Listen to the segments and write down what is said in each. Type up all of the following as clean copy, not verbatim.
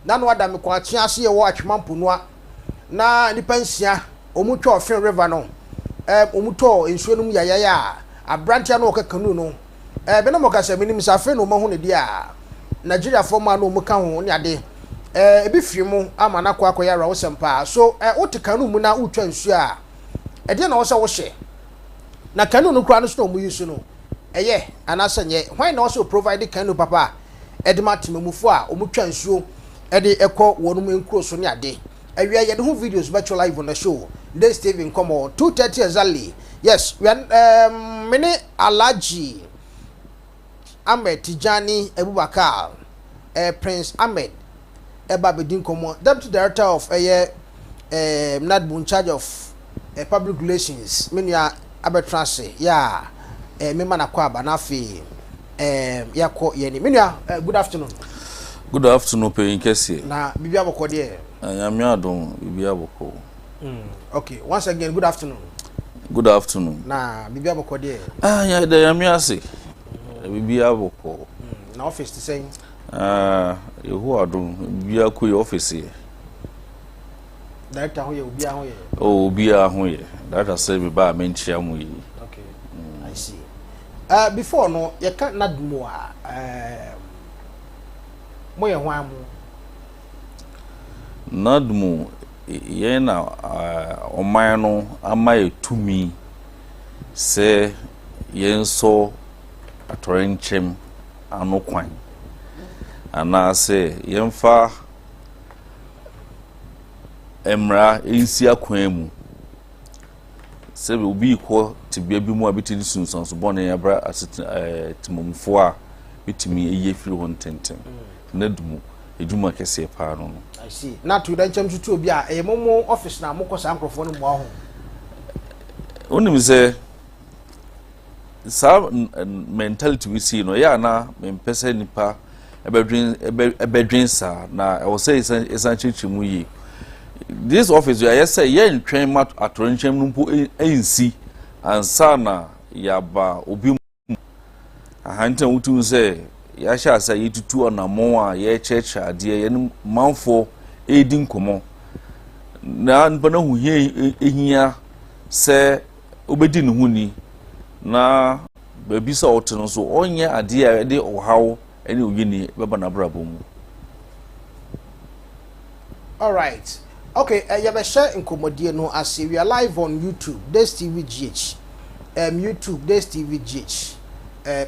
na no adam kwa ase ye wo atwemampo no na nipa nsia omutwa ofin river no omuto ensuo no yayaya abrantia no okakanu no be na mokasa minim safe no mahu ne dia Nigeria forma no muka ho ne ade ebi firi mu ama na kwa akoya ra OWusuBempah so wotekanu mu na utwa nsuo a de na wo se wo hye na kanu no kura no so mu yusu no anasa nye why na also provide kanu papa edema timamufo a omutwa nsuo de ekọ wonum enkuro so ne ade awia ye de ho videos virtual live on the show this Steven Komo 2:30 exactly yes we are many Alhaji Ahmed Tijani Abubakar Prince Ahmed Ebabedin Komo Deputy Director of NADMO in charge of public relations menya abetrance ya mema na kwa ba na afi yakọ ye ni menya good afternoon. Good afternoon, paying Kessie. Na bibi aboko de. Yadon bibi aboko. Okay, once again good afternoon. Good afternoon. Na bibi aboko de. Ya de yamiase. Bibi aboko. Na office to say. Yehu adon bibi akọ office. Director ho ye obi aho ye. Oh, obi aho ye. Director say me ba menchia mu yi. Okay. I see. Before no, you can't NADMO moye hwamu NADMO ye na oman no amaye tumi se yenso atorenchem anokwan ana se yemfa emra ensi akwan mu se be obi ko tibia bi mu abiti sunsun so bone yabra timomfo a bitimi eyefiri won tenten NADMO ejuma kese pa no. I see. Na to dan cham tutu obi a momo office na mokosa ankrofo no mo aho. Onim se sa mentality we see no ya na mempese nipa ebedwen sa na I will say esan chichimu yi. This office we are say ye ntwen mat atorenchem no mpo ensi ansa na yaba obi ahantan wutu se ya sha sa yitutu onamon a ye church ade ye manfo edin komo na nbana hu ehia se obedi ne hu ni na babi sa oteno so onye ade a de ohawo ene oyini beba na brabo mu. All right. Okay, you have a share in Comodie no as we are live on YouTube, this TV GH. YouTube, this TV GH.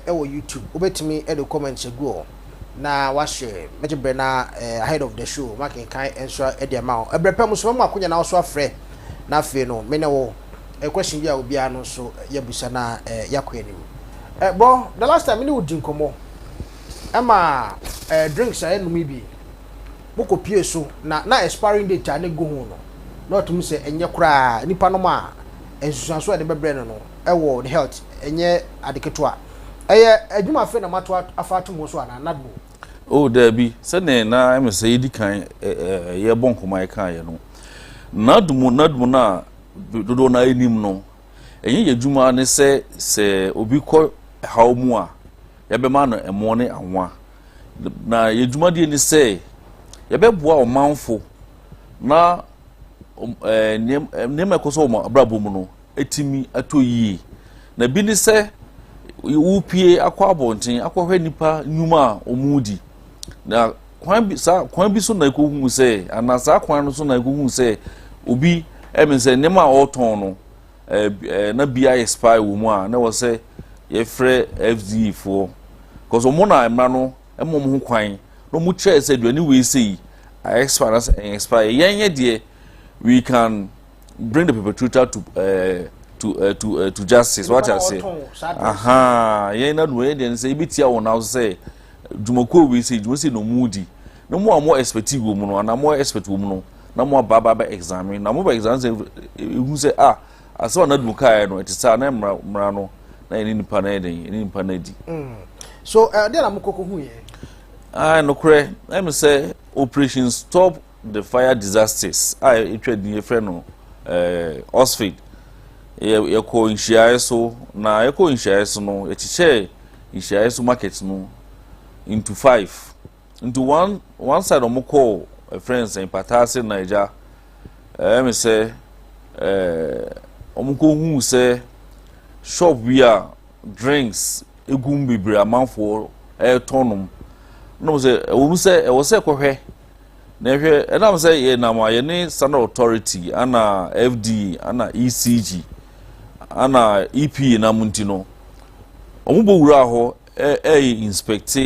YouTube. Obetimi edo comment go. Na washare. Meje brena ahead of the show. Making kind answer edi amount. Ebrepa muso ma akunya na so afre. Na fe no. Me ne wo question bia obi ano so yabusa na yakọ anim. Bo the last time me wo din komo. Ama drinks enumi bi. Boko pie so na expiring date ane go ho no not me say enye kura nipa no ma ensusanso ade bebre no ewo the health enye adeketo a adwuma fe na mato afatu mo so ana NADMO. Oh there be say na em say di kan ye bonkoma kan ye no NADMO na dodo na enim no enye adwuma ne se obi ko haw mu a ye be ma no emo ne anwa na adwuma die ni say yebeboa omanfo na nem ekoso abrabo mu no etimi atoyi na bi ni se upie akwa abonten akwahwe nipa nyuma omudi na kwan bi so na ekohu se anasa kwan no so na ekohu se obi emense nem a oton no na bia expire wo mu a na wo se ye frɛ FD fo cause omo na emra no emom ho kwan no mu chair said when we say I expire yenye de we can bring the perpetrator to justice what I say yen na we dey say bitia won now say dumako we say no moody no more expect wo mu no na more expect wo mu no na more baba examine na more examine say who say aso na dumuka no it is na mra no na ni nipa na den ni nipa na di so dey na mukoko hu ye no kre let me say operation stop the fire disasters it trade your friend no Osford ye ko nhia so na ye ko nhia so no e chiche nhia so market no into 5 into one side of Moko friends in Patasi Niger me say omko hu say shop where drinks egum bibre amanfo tonum no say we say e was say kohwe na hwe e na say ye na ma ye ni standard authority ana FD ana ECG ana EP na muntino omubo wura ho inspect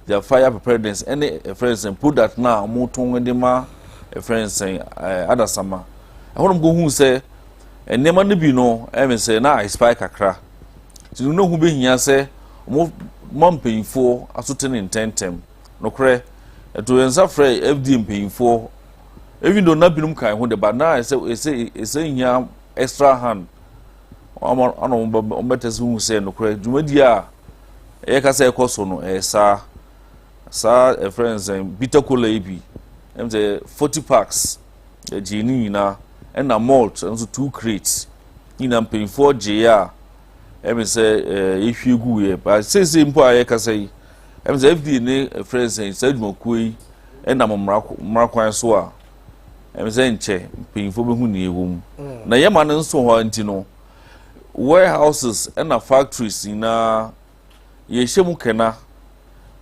their fire preparedness any friends and put that now moton de ma friends other sama I want go hu say enema ne bi no me say na expire kakra ti no hu be hia say mo mpanyfo asote ne intentem no kre to yensa frey FD mpanyfo even though na binum kan hu de ba na say hia extra hand ano betes hu say no kre dwumadi a e ka say ekoso no sa friends bitter cola ebi em say 40 packs gini na and a malt and so 2 crates in am paying for GA em say if you go here but say simple I ka say em say FD ne friends say dwumakoi and am mrakwan so a em say nche paying for be hu ne ehom na yema ne nso ho anti no warehouses and factories na ye shemu kena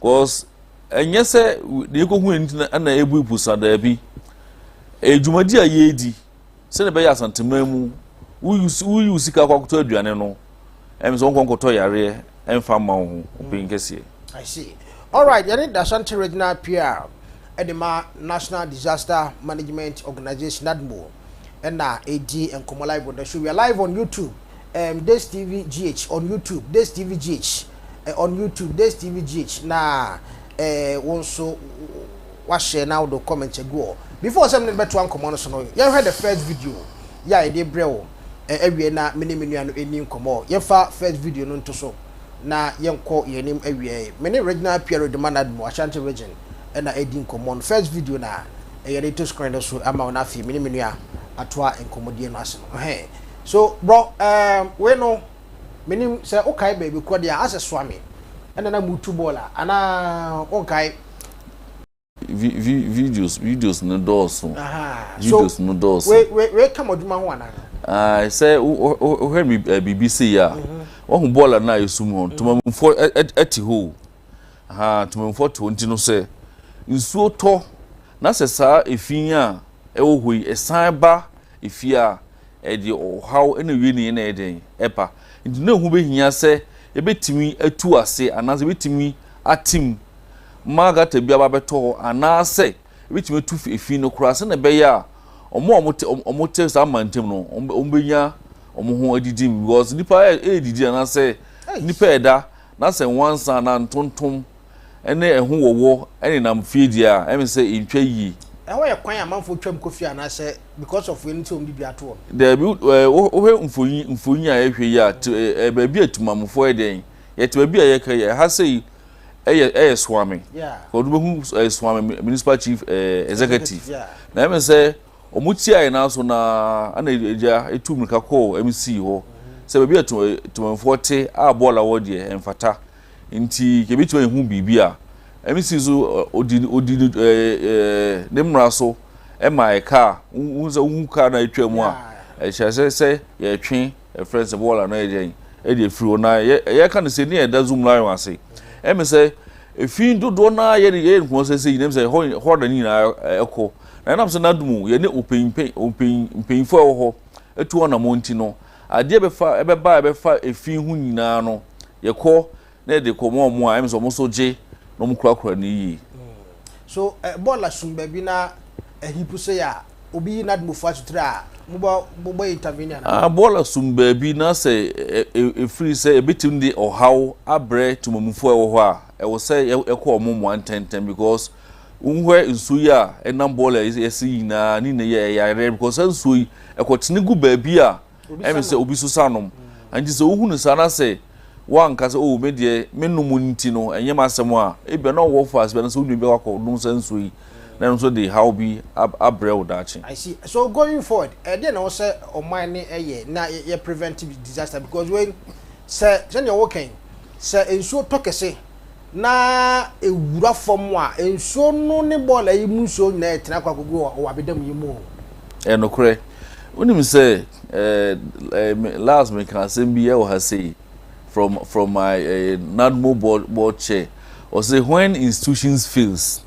cause enye se de ko hu ntina na ebu ipusa da bi ejumadi ayedi se ne be ya santemamu uyu sika kwakuto aduane no em so nkonkoto yare emfa ma ho opinkese. I see. All right, yani the Ashanti Regional PR edema National Disaster Management Organization NADMO and na AD and Komo live on the show. We are live on YouTube. This TV GH on YouTube. This TV GH on YouTube. This TV GH na also share now the comments go before something better one common so you heard the first video yeah e dey brew ewie na menu anu enim komo ye fa first video no nto so na yenko yenim ewie many regional PR demand NADMO Ashanti region na edin common first video na ye to screen so ama na fi menu a atoa enkomodie no ase no so bro we no menim say okay baby ko dia ase swami na mutu bola ana onkai videos no doors videos no doors we come oduma ho ana I say o hear me BBC ya o hu bola na yesum tumamfo eti ho tumamfo to nti no say nsuo to na se sa efin a e wo hoi esan ba efia e de how ena wie ni na eden epa nti na hu be hia se ebetimi atu ase anaze betimi atim magata bia ba beto anase ebetimi atu efin no kura se na be ya omote sa mantem no ombenya omo adidim because nipa edidi anase nipa eda na se wansa na ntontom ene ehu wowo ene nam fedia em se intwa yi eho ye kwan amanfo twam kofi anase because of anything bi ato there be o mfonyi a ehwe ya ba bi atumamfo eden yet ba bi ayeka ye ha sei eye swami yeah ko do be swami municipal chief executive yeah na em se omuti ayi na so na ana eja etumrika ko MC ho se ba bi atumamfo te a bola wo de emfata nti kebitu ehu bibia MC zo odi nemra so e my car unza car na etwam a e se ye twen e friends bola na ejen e de free na ye kan se ne da zoom line wase e me se e fin dodo na ye nko se yi nem se ho da ni na eko na nam se NADMO ye ne open fo ho etu na monti no ade be fa e be ba e be fa e fin hu nyina no ye ko na de ko mo a em so mo so je no mukura ni yi so bola sumba bi na hipu se ya obi NADMO fa sutra mo intervene na bola sumba bi na se free se ebitim de ohaw abre tumamufo e wo ho a e wo se e ko mo mo antenten because unhwe nsuyi a enam bola esi na ni ne ya because nsuyi e ko tene gu ba bi a em se obi so sanom anji se ohunu sana se wan kase o me de menum nti no enyem asem a ebe na wo fast be na so nube wakọ dum sanso yi na so de how be abrel dachi. I see. So going forward dey na wo say o man ni na ye preventive disaster because when say you working say ensuo tokese na ewura fom a ensuo no ne ball ayi mu nsuo na etena kwa gogo o abedam yi mu no kure unim say last me can say be o ha say from my NADMO board chair or say when institutions fails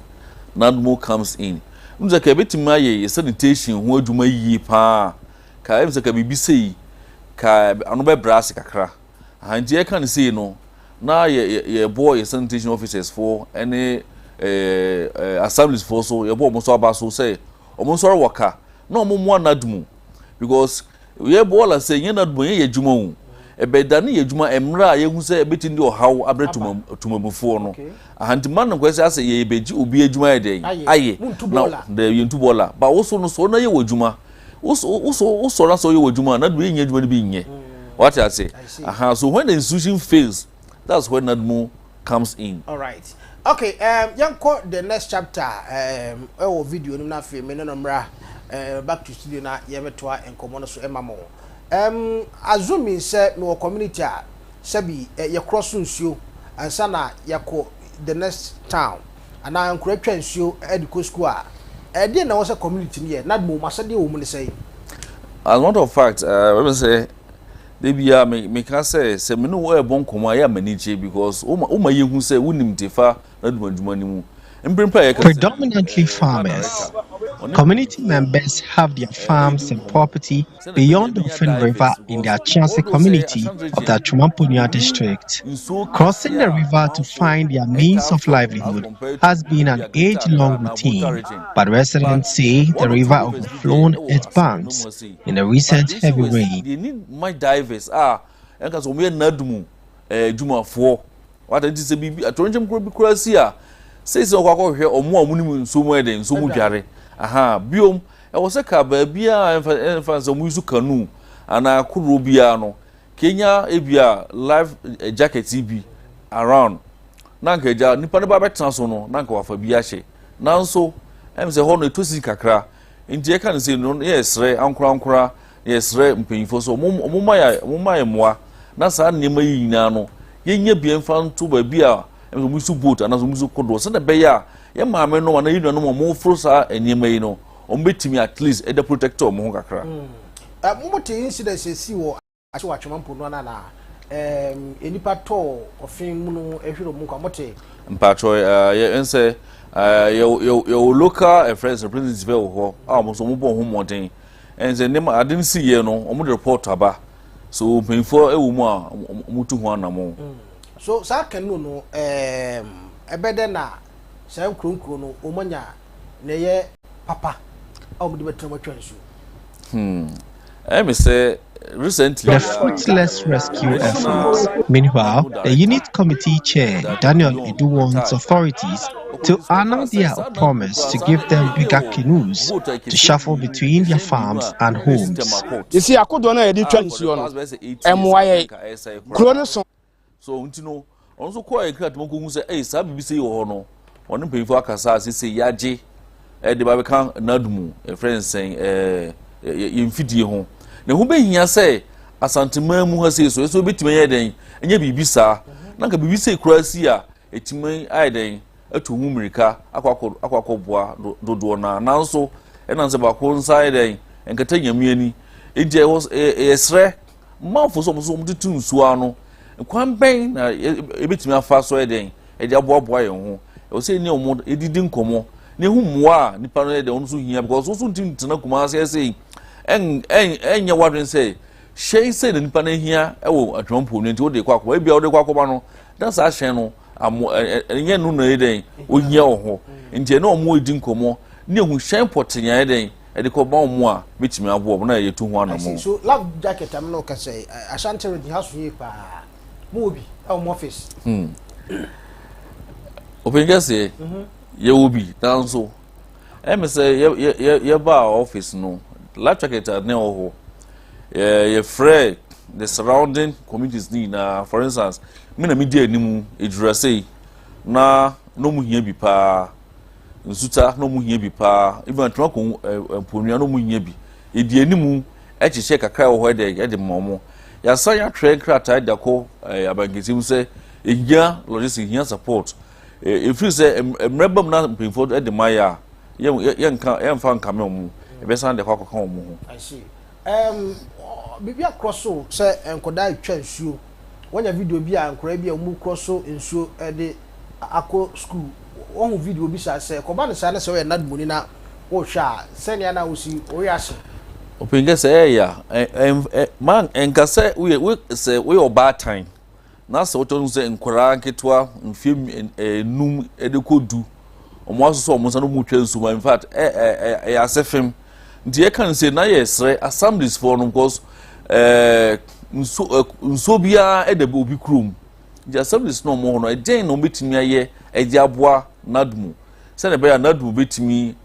NADMO comes in unza ka betima ye sanitation ho adwuma yi pa ka em se ka bibi sei ka ano be brass kakra hanji e kan sei no na ye boy sanitation officers for any assemblies for so ye boy mo so aba so say omo so worker na omo mo NADMO because ye boy la say ye NADMO ye adwuma hu ebe na ye adwuma emra ye hu say ebeti ndi ohaw abretumamufo no ahanti man no kwese ase ye beji obi adwuma ye den aye na de yentu bola ba wo so no so na ye wadwuma wo so na so ye wadwuma na do ye nya adwuma bi nye what I say so when the institution fails that's when NADMO comes in. All right. Okay, yanko the next chapter our video no na fe me no mra back to studio na ye betwa enkomo no so emamo assuming say no community a sabi ye cross nsuo ansa na yako the next town and na encourage nsuo ediko school a dey na was community here NADMO masade wo mu ne say as a matter of fact let me say they be me can say me no e bon komo ya maniche because o ma ye hu say wonim tefa NADMO adwuma ni mu. Predominantly farmers, community members have their farms and property beyond the Ofen River in the Ashanti community of the Chumampunya district. Crossing the river to find their means of livelihood has been an age-long routine, but residents say the river overflowed its banks in the recent heavy rain. They need my divers because we NADMO Juma 4 what did say bibi atonjem kura sia says okwa hwe omo amunimu nsomu eden nsomu dware biom e wo se ka ba bia enfa so musu kanu ana kuro bia no Kenya ebia life jacket bi around nanka ja nipa ne ba betena so no nanka wafa bia hye nanso em se ho no etosi kakra nti e kan se no yesre ankura yesre mpanyifo so omuma moa na sa nnema yi nyina no yenya bia enfa nto ba bia musu boat anazo musu kodo se na beya ye maame no na yinu no mo frosa enima yi no ombetimi at least e the protector mo kakra momote incident si wo achi wachomampo no na enipa to ofin mu no ehwero mu kwa mote mpacho ye ense your local friends representative ho mo so mo bon ho moden ense nema adin si ye no omo report aba so penfo ewu mu a mutu ho anamo so sa kanu no ebede na sa nkronkro no omanya na ye papa o mudi betre matwa nsu me say recently the fruitless rescue efforts. Meanwhile, the unit committee chair Daniel Edu wants authorities to honor their promise to give them bigger canoes to shuffle between their farms and homes. You see, I could do na editwa nsuo no emwaye kro ne so so ntino onso kwa ekrat mo ko hu se sa bibise yi ho no wonu pefo akasa se yaje de ba be kan NADMO friends say yemfidie ho na hu be hia se asantema mu ha se so betime ye den enya bibisa na ka bibise kura si a etiman ai den atu hu mirika akwakoboa dodo na nanso enanse ba ko nsai den enkata nyamiani eje esre mafo so mo tutu nsuo ano kwan ben na ebetimi afa so eden eje aboaboa ye ho o se ni omo edidi nkomo ne hu muwa nipa no eden onso hia because so ntim tena kuma se enya wadwen se shey se ne nipa na hia ewo atwampo no nti wo de kwakwa ebia wo de kwakwa no dan sa hyen no enye no no eden o hia wo ho nti na omo edi nkomo ne hu hyen potenya eden ede ko ba omo a betimi aboa na ye tu ho anamo so love jacket am no ka say Ashanti the house yi pa Mobi, our office. Open say, ye will be down so. Say, ye bar office no. Life jacket at Neo. Ye free the surrounding communities need for instance, Mina media nimu, say, na no mu here be pa. Nsuta no mu here be pa. Even Trump Punia no mu here be. Idi nimu, check a cry over there, get the momo. Ya sa ya train krata da ko abangitim se ehia logistics ehia support if you say emrebam na before e de maya ye mfa nkame omu e be san de kwakọ kan omu. I see. Bibi akroso say enkoda atwa nsuo wonya video bi a nkora bi a mu kroso nsuo e de akọ school one video bi say ko ba ne say na say NADMO ni na wo hwa senia na wosi wo yase opinga say ya man enkase we say we oba time na say woton say nkora nketwa mfiem num edekodu omo asoso omo san mu twa nsu in fact asefem nti e kan say na yesre assemblies for no because nso bia edebe obi krum the assemblies no mo no eden no betimi aye agiaboa NADMO se na be ya NADMO betimi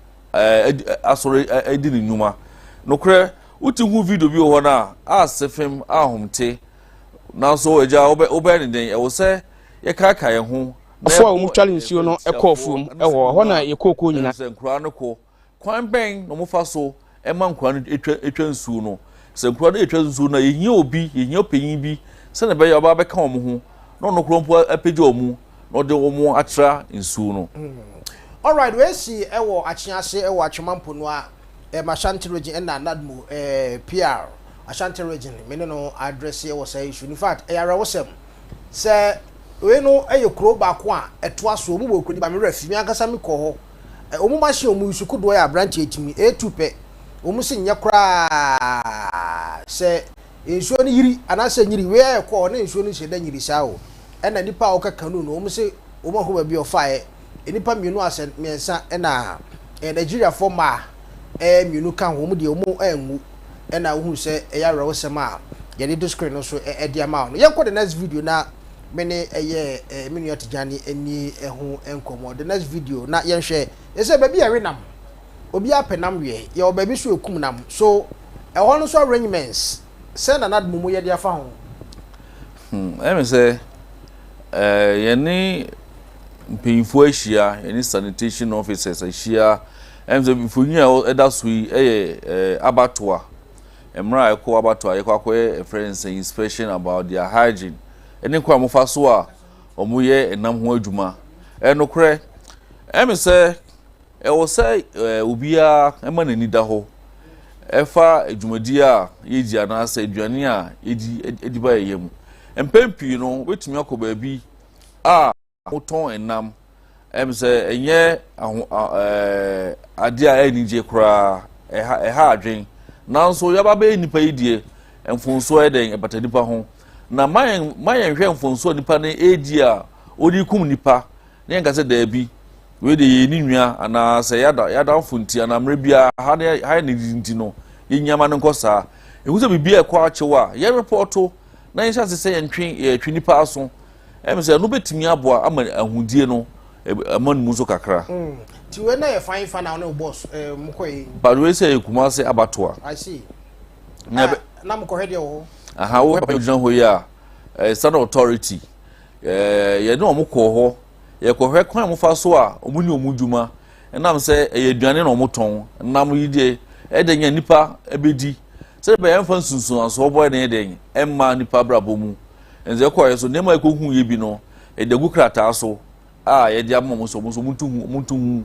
asore edi ni nyuma no kre uti hu video bi ho na asefem ahomte na so agya obe ni den e wo se ye kaka ye ho fo a mu challenge no e call from e ho na ye kokko nyina se nkura no ko kwan ben no mo fa so e ma nkura no etwa nsu no se nkura no etwa nsu na ye obi ye opanyin bi se na be ya oba be ka omo ho no krompo apege omu no de omo atra nsu no. All right, we see ewo achiase ewo atwemampo no a Ashanti region na NADMO PR Ashanti region me no address ewo say issue in fact era wosem say we no kro ba ko a eto aso omu bokudi ba me refi mi akasa me ko ho omu ma hye omu isuku do ya branch etimi etupe omu se nye kra say ensuo ni yiri anase nyiri we ko na ensuo ni hye da nyiri sa o na nipa o kakanu no omu se omu ho ba bi ofae enipa mienu asen miensa na Nigeria forma mienu kan ho mu de omu anwu na wo se yare wo sema ye de screen no so de ama no yenko the next video na me ne menu atijani eni ho enkomo the next video na yenhwe ese ba bi ya renam obi apenam we ye obabi so ekum nam so ho no so arrangements se na NADMO mu ye de afa ho me say ye mpinfo ahia any sanitation officers ahia emze bifunya edasui abatoa emra eko abatoa yekwakwe friends inspection about their hygiene eni kwa mofaso a omuye enam ho adwuma enokre emi se wo se obia ema nani da ho efa adwumadi a yeji anase aduane a edi ba yem empempi no wetumi akoba bi a moton enam say enye ade a enije kura eha adwen nanso yaba be nipa yidie emfonso eden ebatanipa ho na mayen hwe emfonso nipa ne edi a odi kum nipa ne nka se da bi we de ye ni nwia ana se yada mfonti ana mrebia ha ne dinti no yenyama ne nkosa ehu se bibia ekwa achewa ye reporto na yin se ye ntwe nipa aso say no betimi aboa ama ahudie no amanu muso kakra ti we na ye fine fan na boss mkoyi but we say kuma say abatoa I see na mko hede ho aha wo pa jina ho ya stand authority ye no mko ho ye ko hwe kwan mo fa so a omuni omuduma enam say ye duane na omoton nam yide edenya nipa ebedi say be yemfa sunsun aso boy na eden emma nipa brabo mu enze ko yeso nema ekohu ye bi no edegu krata so ye dia mo so muntu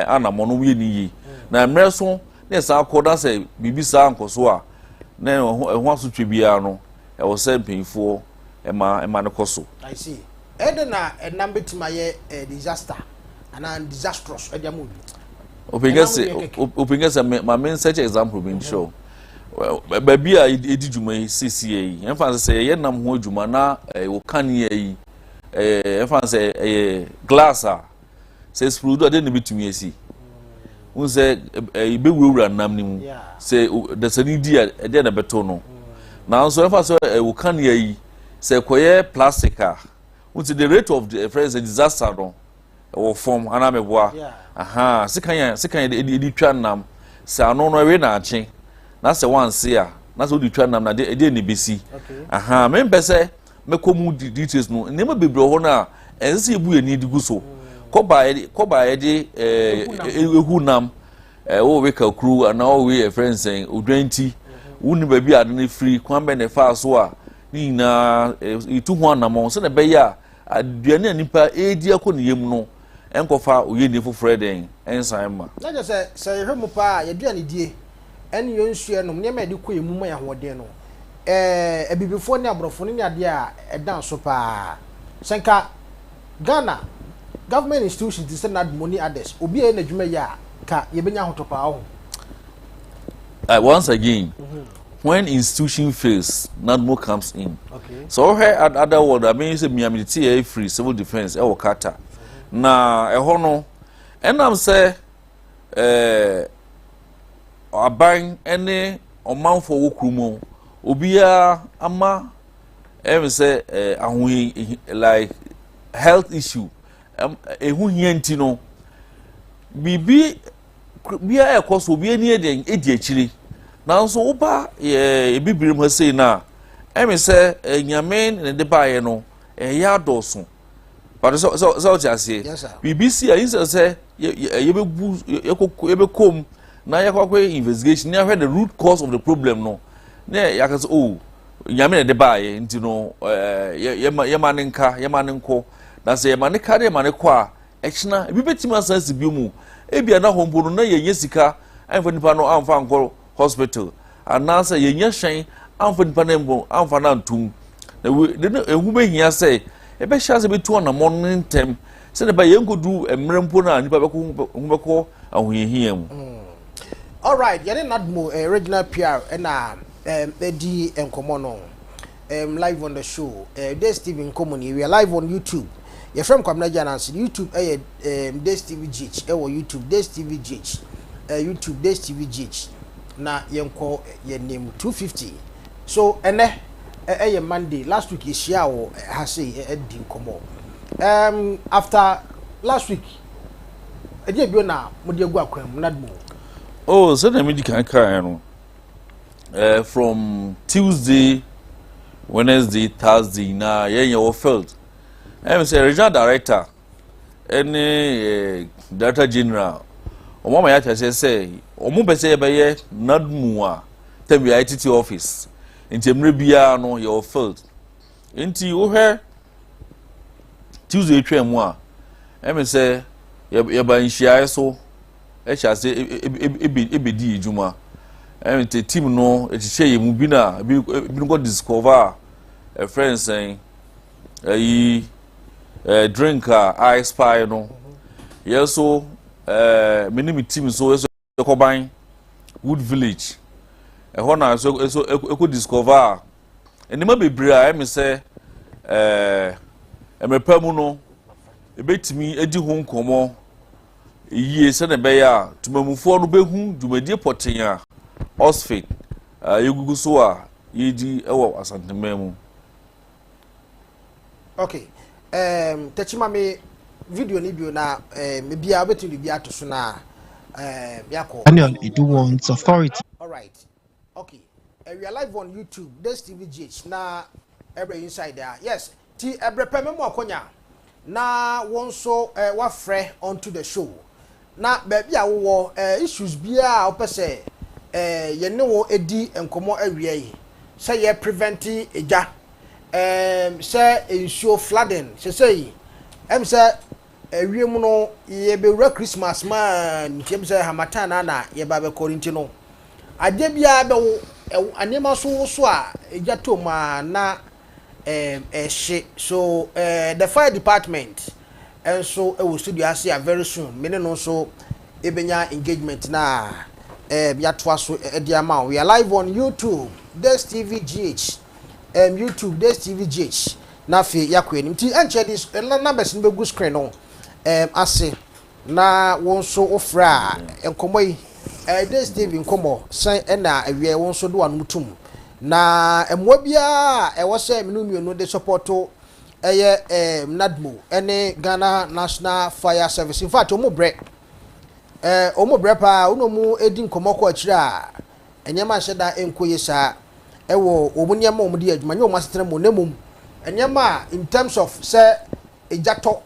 ana mo no ye ni yi na mre so ne sa akoda se bibisa ankoso a na ho aso twebia no wo se mpinfo ema ne koso I see edena enam betima ye disaster ana disastrous ediamu opinga se ma men such example bin show baby a edi djuma yi CCA emfa se ye nam ho djuma na wo kan yi emfa se glass a se sprudo de ne bitumi esi unse be wura nam ni mu se de sani di a de na beto no na nso emfa se wo kan yi se koye plastic a unse the rate of the friends disaster no wo form ana meboa aha sikan edi twa nam se ano no we na ache na se wanse a na se odi twa nam na de ne besi aha me mpese mekomu details no nema bebre ho na ense ebu ye ni digu so koba ye de ehu nam wo we ka kru na wo we friends odwanti wuni ba bi ade ne free kwan be ne fa so a ni na itu ho anam so na be ya aduane nipa edi akoni yem no enkofa oyeni foforo den ensan ma na je se yehwemu pa ye duane die ene yo nsuo no ne ma de kɔ emu ma ya hoden no ebibifo ne abrofo ne ade a edan so pa senka Ghana government institutions is not money others obi e na dwuma ya ka ye benya hotopa ho once again when institution fails NADMO comes in. Okay. So here at other world I mean say miamity free civil defense e wakata na ho no enam say aban ene omanfo wokrumo obia ama say ahohi like health issue ehu hianti no bibi bia ekoso obi ani eden edi akire nanso oba ebibirim ha sei na say nyame ne de baaye no ya adoso but so ase BBC a say yebekom na yakwa investigation na the root cause of the problem no na yakase nyame ne de baaye nti no yemanenko na say yemaneka de yemaneko a ekina ebibetima sansi biomu ebia na hompo no na yenye sika amfa nipa no amfa anko hospital anansa yenye hyen amfa nipa na mbo amfa na ntum na ehu behia say ebe hia se betu na morning tem se ne ba yenkodu emrempo na nipa beko ahoyehia mu. All right, yene NADMO original PR na edi enkomo no live on the show this TV Nkomoni we are live on YouTube. Your from Kwamna Janans YouTube this TV GH YouTube this TV GH YouTube this TV GH na yenko ye name 250 so ene Monday last week is here o has edi nkomo after last week edi ebio na modi egu akwam NADMO. Oh, so the medical car from Tuesday, Wednesday, Thursday na your felt. I'm say regional director any director general omama ya say omo be say be NADMO a tembe ITT office nti emre bia no your felt nti wo he Tuesday twemu a I'm say ye ba nhia so e cha say ebedi ejuma the team no echiche yemu bi na bi go discover a friend saying drink ice pie no yes so many team so Koban Wood Village na so e discover enima bebre a me say emepamu no ebetimi edi ho nkomo yie se ne be ya tumamufo no behu dwumadie poten a Osfit yegugu so a yedi ewo Asante memu. Okay. Techima me video ni bio na me bia obetu bia to so na yako. Daniel Edu wants authority. All right. Okay. We are live on YouTube. This TV GH na every inside there. Yes. Ti ebrepe memo akonya na won so wa frɛ onto the show. Na baby a wo issues bia opese ye ne wo edi enkomo awie yi. Say ye prevent eja. Say ensure flooding. Say say wiem no ye be Christmas man nkem say hamatan na ye ba be korinti no. Ade bia be wo anema so a eja to ma na so the fire department and so we studio asia very soon many no so ebenya engagement na biatwa so ediama we are live on YouTube this TV GH YouTube this TV GH na fe yakwenim ti enche this numbers no be good screen no ase na won so ofra enkomo yi this TV nkomo san na awie won so do anumutum na emwa bia ewo se minu no de supporto NADMO ene Ghana National Fire Service. In fact omo bre pa unomu edi nkomo ko akira enyema hyeda enkoye sa ewo omunyema omudi adwuma nye omasetena mo nemum enyema in terms of say ejato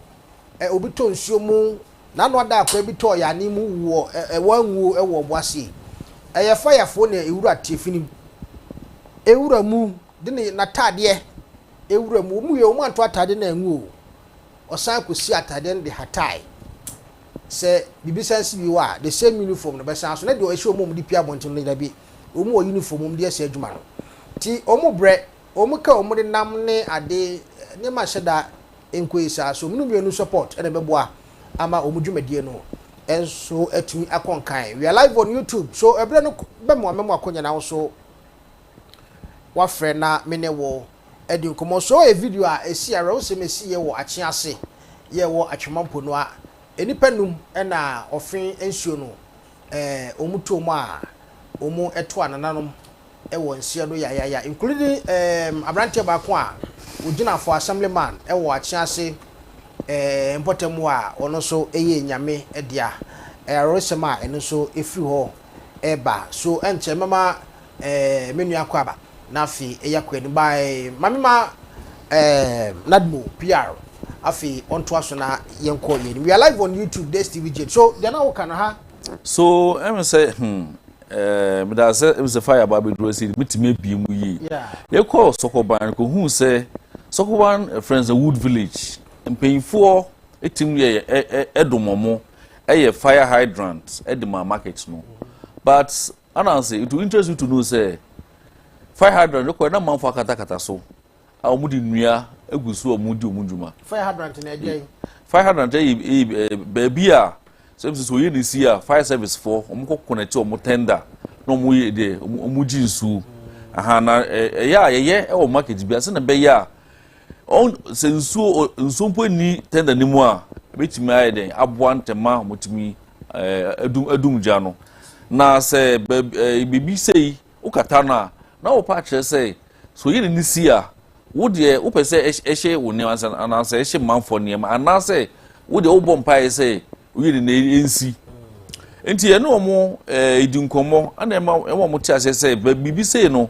obito nsuo mu na no da akwa bito ya ni mu wo wanwu ewo boase fire fo na ewura tiefini ewura mu de na tade ewura mu ye o mu anto atade na enwu osan ko si atade de hatai se bibi sense bi wa the same uniform no be san so na de o ehwe omom di pia bontin no da bi omu o uniform om de ase adwuma no ti omu bre omu ka omu de nam ne ade ne ma hyeda enkoisa so munu mienu support ene beboa ama omu dwumadie no enso atumi akonkan we are live on YouTube so ebre no be mo amemo akonya na so wa frɛ na mene wo edi nkomo so e video a esi ara wo se mesi ye wo akye ase ye wo atwemampo no a enipa num na ofin ensuo no omuto mu a omu eto anananom wo nsia no ya including abrante ba ko a ugina for assemblyman wo akye ase mpotemu a ono so eye nyame edia erosema eno so efiri ho eba so enche mama menu akwaba na fi eyakwa ni bai mamima NADMO PR afi onto aso na yenko ye we are live on YouTube this TVJ so they now can ha so em say me da say it was a fire baby do see mitime abiem yi ye call sokoban ko hu say sokoban friends the wood village mpeinfo etim ye edomomo eye fire hydrant edema market no but anansi it will interest you to know say fire hydrant ko na manfo akata so a omudi nua egusu omudi omuduma fire hydrant na ejey fire hydrant baby a so ye ni si a fire service for omko connect omo tender no mu ye de omuji nsu aha na ye o market bia se na be ya on sensu nsumpo ni tender ni mu a betimi aye den aboa ntema motimi adum gya no na se bibi sei ukata na wo pa kire sei so ye ni si a wo de wo pese ehye wo ne ana se ehye manfo ne ma ana se wo de wo bompa sei wo ye ni ensi enti ye no mo idinkomo ana ema mo ti ase sei bibi sei no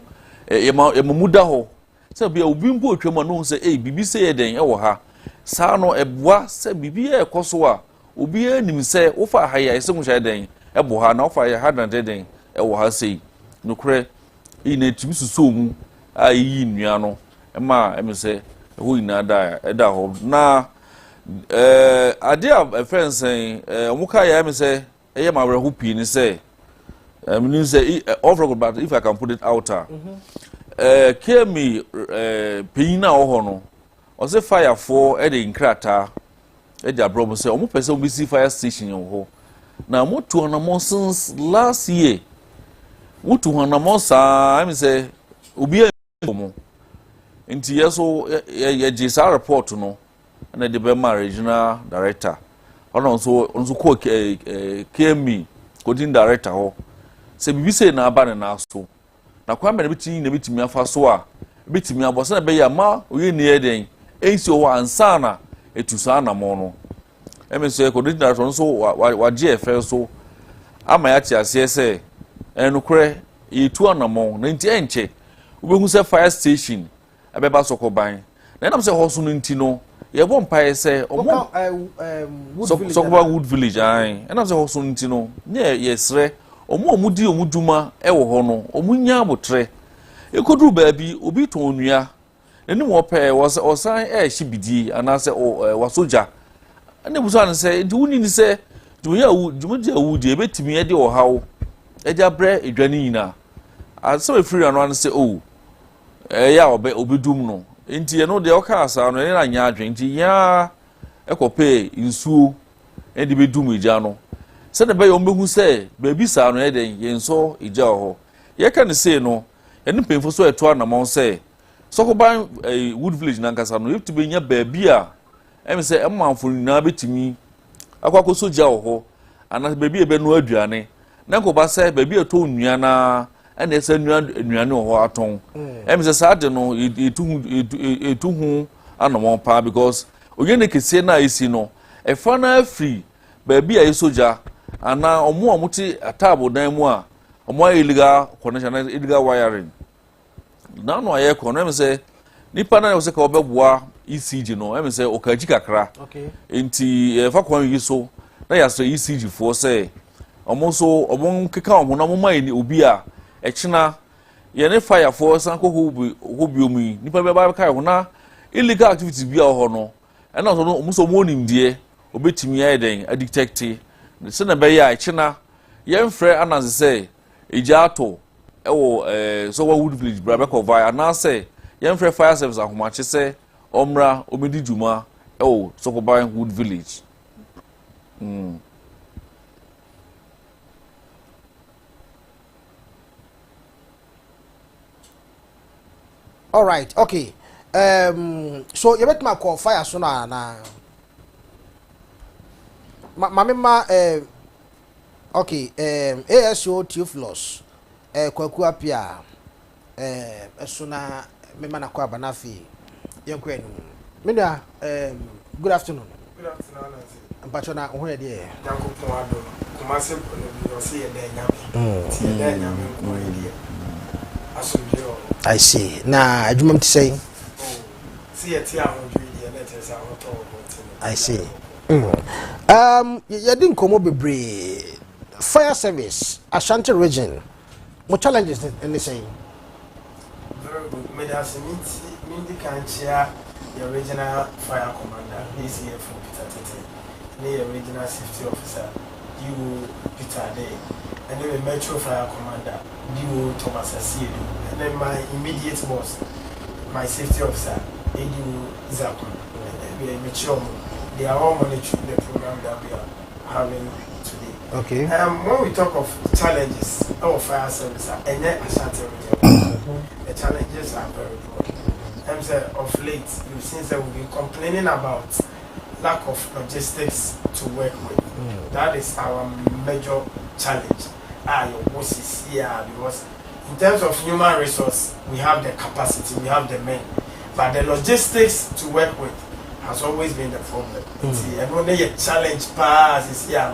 ye muda ho se bia obi mpo otwam no se bibi sei den wo ha sa no eboa se bibi ekoso a obi anim se wo fa ha ya se mo hye den ebo ha na wo fa ya ha dan den wo ha sei no kure ina timi suso mu ayi nua no ema em se ho ina da eda ho na ade a friends omuka ya em se eye mawre ho pi ni se mean say overall but if I can put it out kemi pina ho no o se fire for e de nkrata e de abromo se omo pese omo si fire station ho na moto na mo since last year wotu hana mo sa em say obi mo nti yeso ye gisa report no na de be ma regional director ono so ko kemi coding director ho se bibi se na aba na so na kwa me na bitimi afa so a bitimi abosa na be ya ma oye ni eden ensi o ansa na etusa na mo no em say coding director so wa GFL so ama ya ti ase se enukure yitu anamo na nti enche obehu se fire station abeba sokoban na nam se hoso no nti no ye bo mpae se omo sokoban wood village ai na nam se hoso no nti no ne ye sre omudi omuduma ewo ho no omunya abotre ekoduru baabi obi to onua eni mo pe osan hye bidie anase wasoja ane buso an se nti wuni ni se dumuya wudi ebetimi ede ohawo eja bre edwane nyina asem free anu se ya obedum no nti ye no de oka asa no ne na nya adwen nti ya ekope nsuo edi bedum eja no se ne be yo mbehu se baabi sa no eden ye nso eja ho ye ka ne se no ye ne pemfo so eto anamon se sokoban wood village na nkasa no yefti be nya baabi a em se emmanfo na betimi akwakọ soja ho ana baabi ebe no aduane na ko ba se baabi eto nnua na ene se nnuane ho aton em se sa de no etuhu anomon pa because oye ne kese na esi no e fa na free baabi a soja ana omo ti atabo dan mu a omo illegal connection illegal wiring na no aye ko no em se nipa na se ka obeboa ECG no em se okaji kakra okay enti fa kwan yi so na ya so ECG for say omo keka omo na mo mai obi a echina ye ne fire for san ko hobi omi nipa be ba kai ho na illegal activities bi a ho no and also no muso morning dear obetimi aiden a detective se na be ya china yen frɛ ananse say ejato ewo so wood village brabeko via na say yen frɛ fire service ahomache say omra omedi djuma ewo so ko wood village. All right, okay. So you bet my call fire so na ma okay, ASO Theophilus kwaku apia so na me na kwa banafi yenko enu me na good afternoon. Good afternoon, mpacho na ho ye de Yakopon ado kuma simple no say ye dey nyame ti ye dey nyame ko ye asomdwe. I see. Na adwuma mti say see ye ti ahodwe ye na te say ahoto. I see. You didn't come up bebre fire service Ashanti region. What challenges in the same? Very good. Me da me can share the original fire commander. He's here for Peter Tete. The original safety officer, you Peter Day, and then the metro fire commander, you Thomas Asiedu, and then my immediate boss, my safety officer, Edu Zakun, they are all monitoring the program that we are having today. Okay. When we talk of challenges, our fire service, and then Ashanti region, the challenges are very broad. Of late, you've seen that we've been complaining about lack of logistics to work with. That is our major challenge. Your boss is here because in terms of human resource, we have the capacity, we have the men, but the logistics to work with has always been the problem. See, and when the challenge pass is here,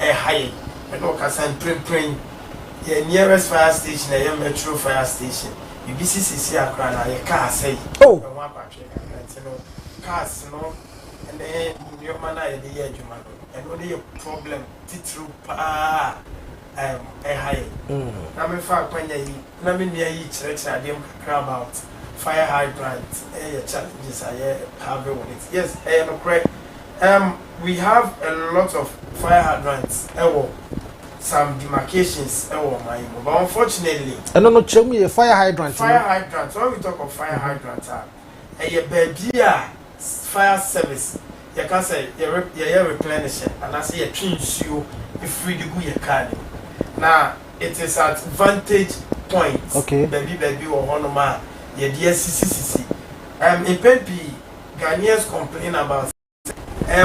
high, and no can print your nearest fire station, your metro fire station. You be see here, your car say, oh, one patrick, cars, no. And then your man I the edge man and what your problem titru pa high. Now in fact when you na me near each church I dem about fire hydrant challenges I have with it. Yes, no correct. We have a lot of fire hydrants some demarcations my but unfortunately no tell me a fire hydrant. Fire hydrant, when we talk of fire hydrant baby fire service, you can say you're replenishing, and I say a twin shoe if we do your car. Now it is at vantage point. Okay. Baby or one man, your DSCCC. In Pempi, Ghanaians complain about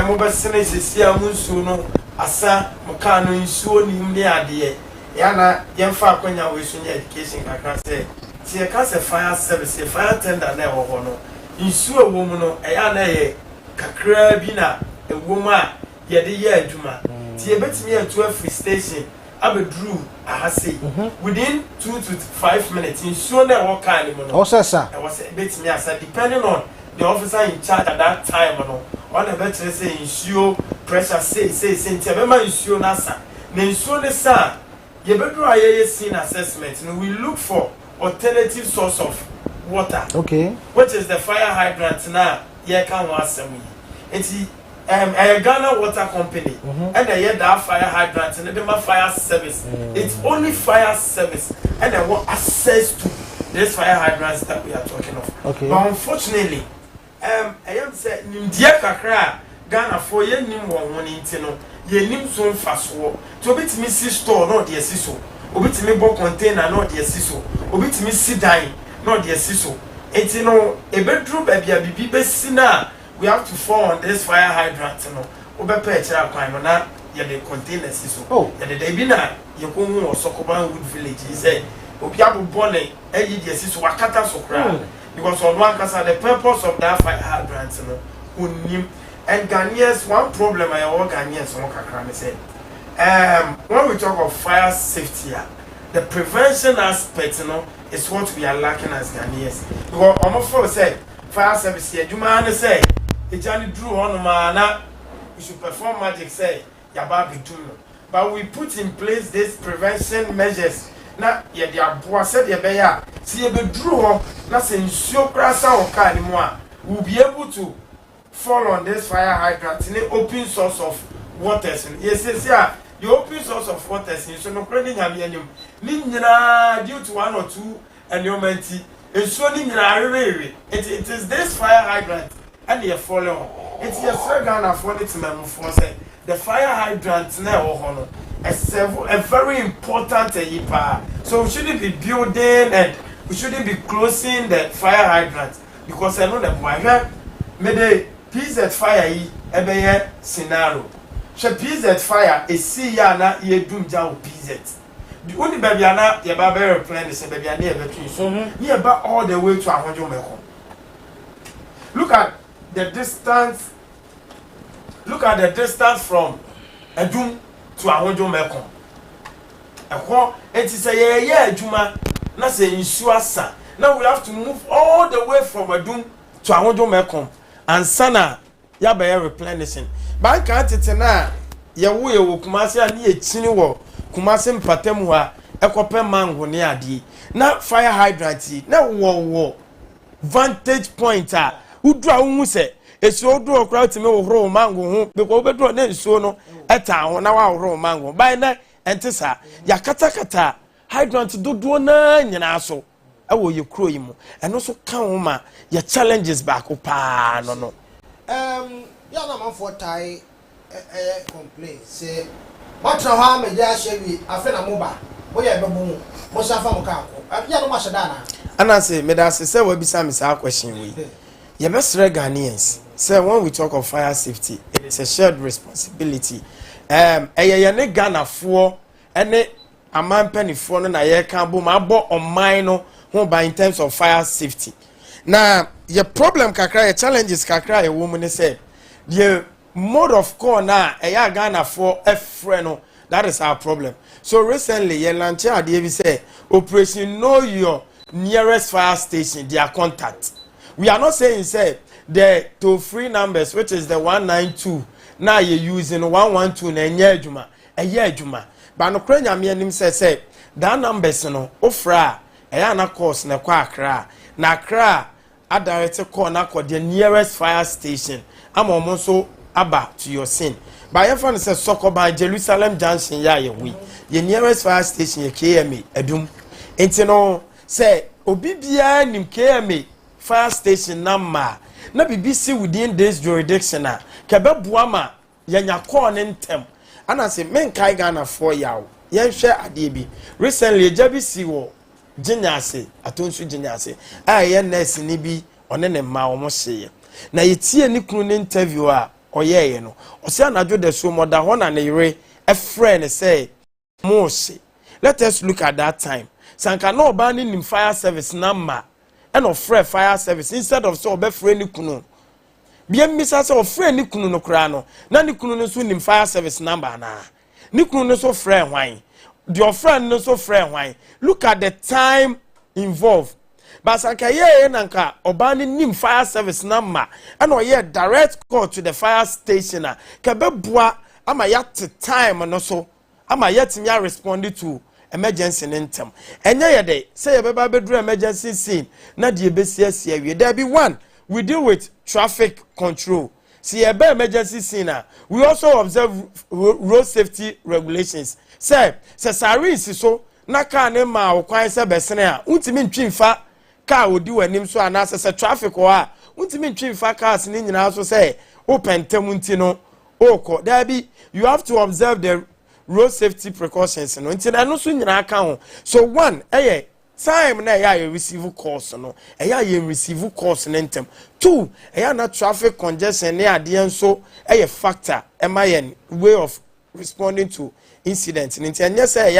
mobile sinners is here, Munsuno, Asa, Mokano, Insu, Nimia, Yana, Yanfa, when you're wishing education, I can say, see, I can say fire service, a fire tender never honor. Insu a woman, a kakra bina, a woman, yet a year juma. See, bet me at 12 free station. I drew a hasi within 2 to 5 minutes. Insu na what kind of also, sir, I was a bit me as depending on the officer in charge at that time. On a better say, insu pressure say, Tabema insu nasa. Ninsu the sun. You better I scene assessment, and we look for alternative source of water. Okay. Which is the fire hydrant now? Yeah, can was it's a Ghana water company, and they that fire hydrant and the fire service. It's only fire service, and they want access to this fire hydrants that we are talking of. Okay. But unfortunately, I am saying India Kakra Ghana for ye nim one intino, ye nim so fast war. To bit me see store, not the siso. Obit me bo container, not the siso. Obit me see dying. Not the siso. It's a bedroom baby a bibi sina. We have to fall on this fire hydrant. Obepecha kwano ya the container siso. Oh, ya the debina yokumu or Sokoban Wood Village. He said, Opiabu Bonnet, the siso wakata sokra. Because on one case the purpose of that fire hydrant and Ghanaians, one problem I all Ghanaians said. When we talk of fire safety, the prevention aspect, is what we are lacking as Ghanaians. Because almost said fire service here, you man say, it only drew on man, we should perform magic, say, Yababi Tuno. But we put in place these prevention measures. Now, the boy said, ya see, you drew on, that's in so crassa or car anymore. We'll be able to fall on this fire hydrant in an open source of waters. Yes, yeah, the open source of waters. So no credit have any due to one or two and your mentee. It's so it is this fire hydrant and they fall on. It's your second of one it's say the fire hydrant now a very important so we shouldn't be building and we shouldn't be closing the fire hydrant because I know that why maybe PZ fire ebe scenario. She PZ fire is see ya na ye doom jaw PZ. The only baby na ye ba be plan is baby na ye between so ye ba all the way to Ahonjo Meko. Look at the distance. Look at the distance from Adum to Ahonjo Meko. Ehon enti say ye adwuma na say insuasa. Now we have to move all the way from Adum to Ahonjo Meko. And sana ya be replenishing bank atete na ye wo Kumasi ani echini wo Kumasi mpatem ha ekope mango ne ade na fire hydrant na wo vantage point a udura hu se esu odu okra timi wo horo mango ho because obedu na nsuo no eta ho na wa horo mango by na entisa ya katakata hydrant dodo na nyina so ewo ye kro yi mu eno so ka ho ma ye challenges back pa no ya na man for tai complain say what ha me ya shewi afa na moba wo ye bebo mu mo safa mo ka ko ya no ma sheda na ana say me da say we bisa me say question we ye best Ghanaians say when we talk of fire safety it's a shared responsibility ye ne Ghana fo ene aman penifo no na ye kan bo ma bo oman no by in terms of fire safety. Now, your problem kakra, your challenges kakra, a woman said, the mode of call now, a Ghana for a friend, that is our problem. So recently, your lancha, David said, Operation Know Your Nearest Fire Station, their contact. We are not saying, say, the toll-free numbers, which is the 192, now you're using 112, a year juma. But no crane, me say, that numbers, no, ofra. Na course na kwa Accra na Accra a direct call na call the nearest fire station am so aba to your scene by your friend says Sokoban Jerusalem Junction ya ye we the nearest fire station ye KMA Adum enti no say obi bia nim KMA fire station number na BBC within this jurisdiction na kebeboa ma yanya call ne ntem ana say men kai Ghana for yawo yen hwe ade bi recently JBC wo Jinyase, atonsu Jinyase. Ye nurse ni bi one ne ma omo hye. Na yetie ni kunu interview a oyeye no. Ose anajo de so moda ho na ne yere a friend say Mose. Let us look at that time. Sanka no oba ni nim fire service number and of fire service instead of so obe frɛ ni kunu. Bia mmisa se ofrɛ ni kunu no kra no. Na ni kunu no so nim fire service number na. Ni kunu no so frɛ hwan. Your friend no so friend why look at the time involved but sanka ye nanka obani nim fire service number and or direct call to the fire station kebeboa ama yat time no so ama yetimi respond to emergency intem enye ye dey say ye beba bedru emergency scene na de besia we there be one we deal with traffic control see ye be emergency scene we also observe road safety regulations. Say Saris so na car ne ma okwan se besene a untimi ntwimfa car odi wanim so ana se traffic o a untimi ntwimfa cars ni nyina so say opentem nti no oko there be you have to observe the road safety precautions no nti na no so nyina aka ho so one time na you receive calls no you receive calls ntem two na traffic congestion ne ade enso factor way of responding to incident nti enye say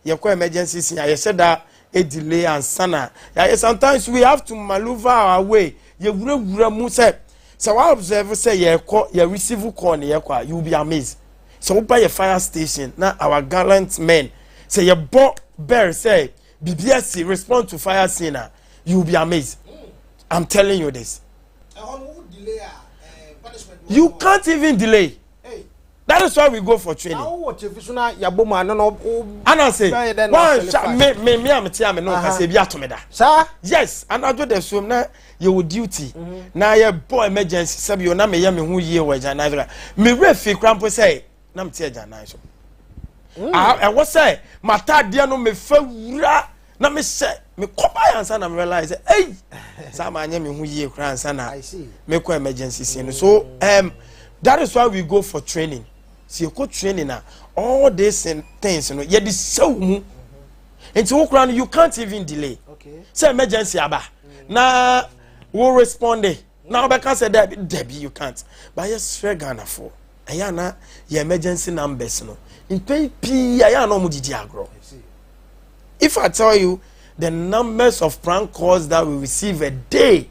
ye call emergency scene ye said that a delay and sana sometimes we have to maneuver our way ye wura mu say so I observe say ye receive call ne you will be amazed so by your fire station now our gallant men say ye bought bear say BBSC respond to fire scene you will be amazed. I'm telling you this. You can't even delay. That is why we go for training. Now what if it's not Yaboma no? And I say, one me am tiame no ka say bi atomeda. Sir? Yes, and I do the swim na your duty. Na ye boy emergency sabi you na me ya me hu yie wa jana. Me refi krampo say na me tie jana so. I was say mata dia no me fa wura na me say me koba yansa na me realize hey sama anya me hu yie kra ansa na me ko emergency scene. So that is why we go for training. See, you go training now. All these things, you know, you so mu. And so you can't even delay. Okay. Say emergency aba. Now we'll respond. Now because say Debbie, you can't. But yes, Ghana for. Ayana your emergency numbers no. In pay P ayana no mudi agro. If I tell you the numbers of prank calls that we receive a day,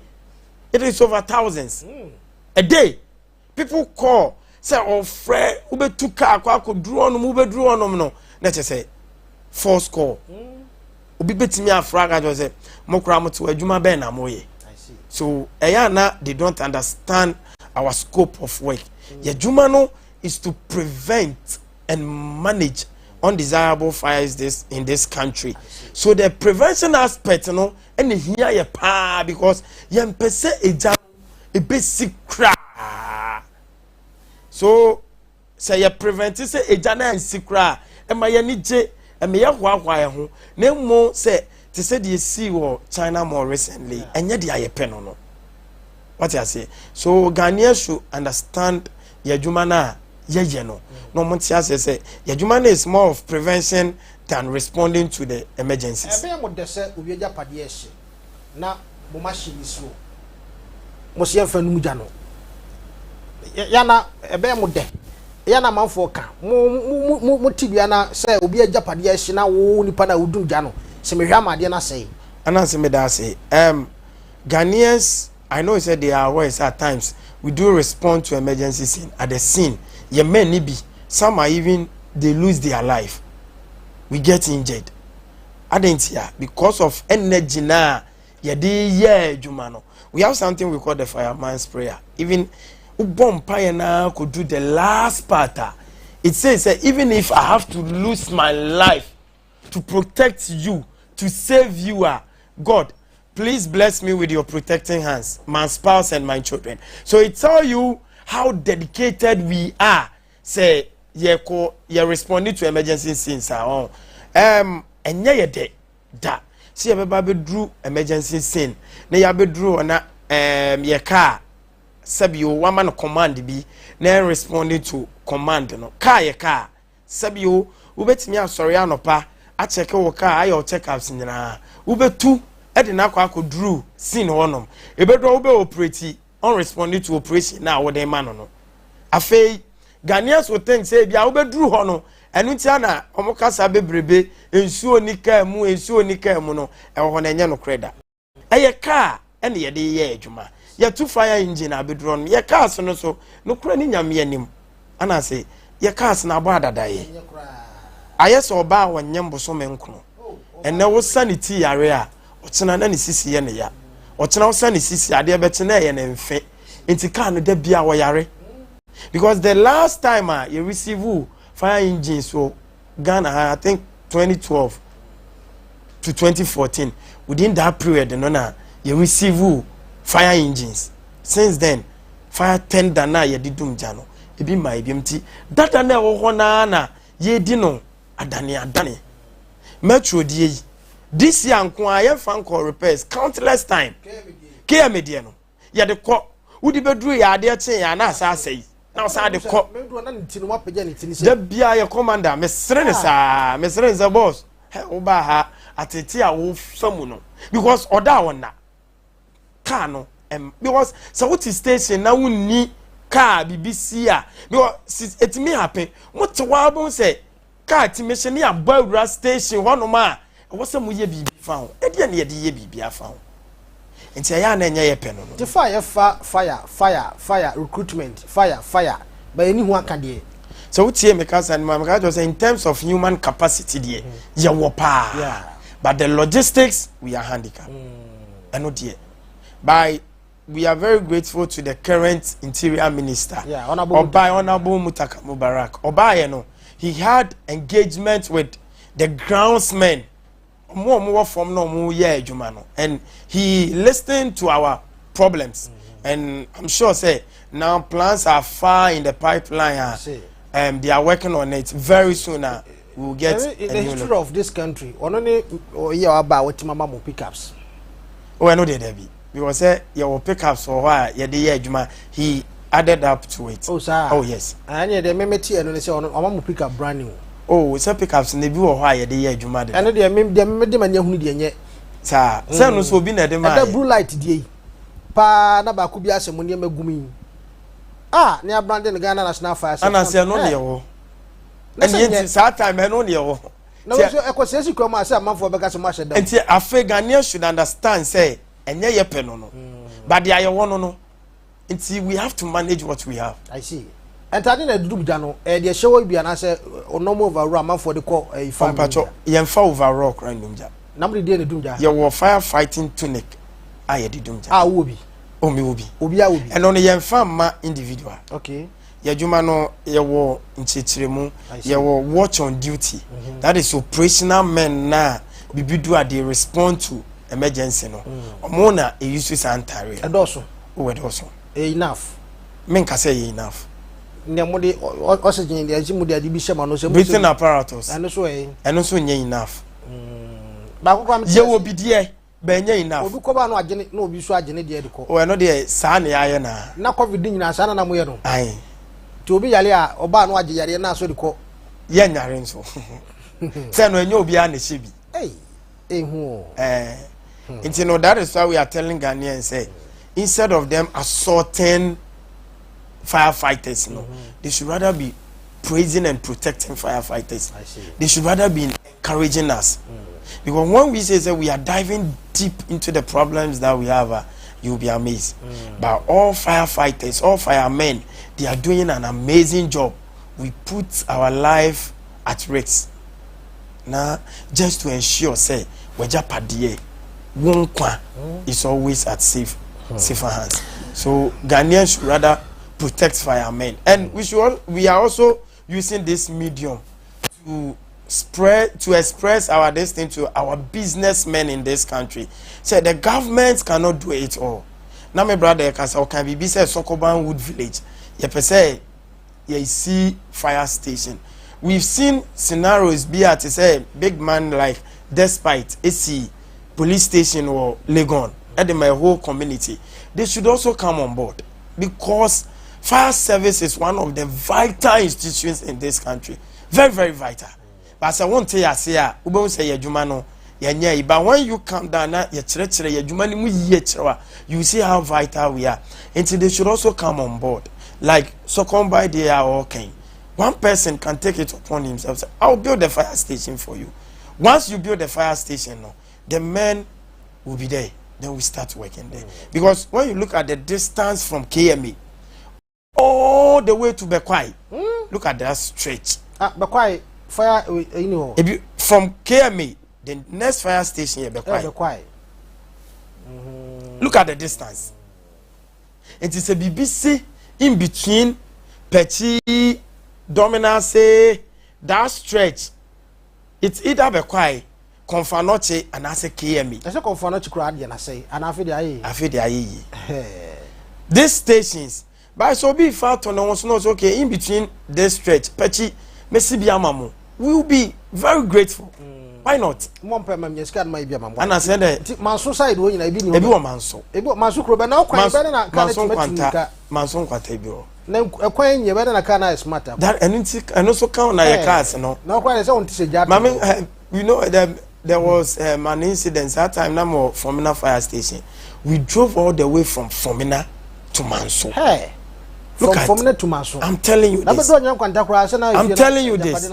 it is over thousands. A day. People call. Say oh friend ube tu car kwa ko draw no ube draw no no na che say force call obi betimi afraga jo say mokra mo to adwuma ben na moye. I see. So eyana they don't understand our scope of work. Your adwuma no is to prevent and manage undesirable fires in this country. So the prevention aspect no and here ye pa because yem pese eja a basic crack. So say you prevent say ejana and sikra e ma ye ni je e me ye hwa ye ho na mo say to say the see wo China more recently enye de ayepe no what you say. So Ghanaians should understand yadwuma na ye no no mo tia say yadwuma na is more of prevention than responding to the emergencies. Ebe mo de say obi ajapade e hye na mo machine so mo se fa nu no yana ebe mu de yana manfo ka mu tibia na say obi ajapade ahye na wo nipa na wudun gya no se me hwa amade na say ananse me da say Ghanaians I know said they are aware at times we do respond to emergency scene at the scene ye men ni bi some are even they lose their life, we get injured adentia because of energy na ye dey ye adwuma no. We have something we call the fireman's prayer. Even OWusuBempah could do the last part. It says even if I have to lose my life to protect you, to save you, God, please bless me with your protecting hands, my spouse and my children. So it tells you how dedicated we are. Say you're responding to emergency scenes. And ye de da. See a baby drew emergency scene. Na ya be drew na ye car. Sabio woman command be na responding to command no car ye car sabio ubetimi asori anopa a check wo car ayo check ups nyina ubetu e de na kwa drew scene honom ebedo ube operate on responding to operation na wo dey man no afei Ghanaians will think say bia ubedru ho no enu tia na omokasa bebrebe ensuo nika mu no e ho na enye no kreda eye car ene ye de ye adwuma ya two fire engine abedron ya cars no so no kura ni nyame anim ana say ya cars na abo adadaye ayeso oba wanyem boso menkono ene wo sanity yare a otena na ne sisi ye ne ya otena wo sanity sisi ade bete na ye ne mfe enti car no da bia wo yare because the last time you receive fire engine so Ghana I think 2012 to 2014 within that period no na you receive fire engines. Since then, fire tender na ye didum jano. Ebi ma ebi mti. Data na wo na ye dino adani. Metro die. This year nko aye fan call repairs countless time. Ke media no. Ye de ko. Wudi bedru ya ade chen ya na asa asai. Na asa de ko. Medru na ntinu wa pagya ntini se. Da bia ye commander me sere sa boss. He oba ha atete a wo famu no. Because oda wona car no because so what is station na wonni car BBC because it me happen what wa bon say car ti me ne abawura station hono ma wo se mu ye bibi fa ho e de na ye de ye bibi afa ho enti ya na enye ye pe no the fire recruitment fire by any who aka de so what me can say ma just say in terms of human capacity there ye wo pa yeah but the logistics we are handicapped eno there by we are very grateful to the current Interior Minister, Honorable Mutaka Mubarak. Obaye no, he had engagement with the groundsmen. More from no yeah, Jumano, and he listened to our problems. And I'm sure say now plans are far in the pipeline. They are working on it. Very soon we'll get the history of this country. Only yeah about what mama mo pickups. Oh, I know they be because your pickups or why yeah Juma he added up to it. Oh sir. Oh yes. And yeah, the memeti and say on mama pickup brand new. Oh, it's a pickups in the view of why the Juma. And they made them and who did sir. Sir, no be na dem. The blue light dey. Pa na ba ku bi asem ne magumi. Ah, near Brandon Ghana National Fire. And I say no near. And yet that time I know near. No, so equation come as a man for because much and Ghanaians should understand say and yeah no. But they are one no. And we have to manage what we have. I see. And I didn't do Jano, the show will be an answer or no more over Rama for the call a farm patro. Yemfa over rock random. Nobody did do that. You were firefighting tunic. I did do that. I will be. Oh, me will be. Obia will be. And only Yemfa individual. Okay. Yajumano, you were in Chichiremu, you were watch on duty. That is operational men now. Bibidu they respond to emergency. No, Mona, a used to Santari. And also, oh, and also enough. Men can say enough. Nemodi oxygen, the Ajimu, the Bisham, breathing apparatus, and also enough. But you will be dear, Ben enough. No, be so agent. Oh, I know the Sani Ayana. Now, COVID didn't answer Namuero. Aye. To be Yalia, Oban, what Yaria, now so the call. Yan Yarenso. Send when you'll be on the Shibi. Hey, who? And you know, that is why we are telling Ghanaians, say, instead of them assaulting firefighters, they should rather be praising and protecting firefighters. I see. They should rather be encouraging us. Because when we say that we are diving deep into the problems that we have, you'll be amazed. But all firefighters, all firemen, they are doing an amazing job. We put our life at risk now just to ensure, say, Wajapadie, Wonkwa is always at safer hands. So Ghanaians should rather protect firemen, and we are also using this medium to express our destiny to our businessmen in this country. So the government cannot do it all. Now my brother can be said Sokoban Wood Village. Say you see fire station. We've seen scenarios be at say big man like despite AC police station or Legon at my whole community. They should also come on board because fire service is one of the vital institutions in this country. Very, very vital. But I won't tell you, say, but when you come down, you see how vital we are. And so they should also come on board. Like, so come by, they are okay. One person can take it upon himself. Say, I'll build a fire station for you. Once you build a fire station, the men will be there. Then we start working there. Because when you look at the distance from KMA, all the way to Bekwai, look at that stretch. Bekwai, fire, you know. From KMA, the next fire station here, Bekwai. Look at the distance. It is a BBC in between Pechi, Dominance, that stretch. It's either Bekwai, Confanoche, and I say KMA. I say Confanoche crowd, and I say, and I feel the aye. These stations, but so be far to no one knows, okay, in between this stretch, Pechi, Messi Biamamu, we will be very grateful. Why not? One payment, yes, can my be a man. And I said that Manso side, when I be no manso. About Manso Croba now, quite better than Manson Quantebio. Name acquiring you better than a canna is matter. That and also count na cars, no. Now, quite as I want to say, Mammy, you know, there was an incident that time, no more Fomina fire station. We drove all the way from Fomina to Manso. Hey. Look at Fomina to Manso. I'm telling you this. I'm telling you this.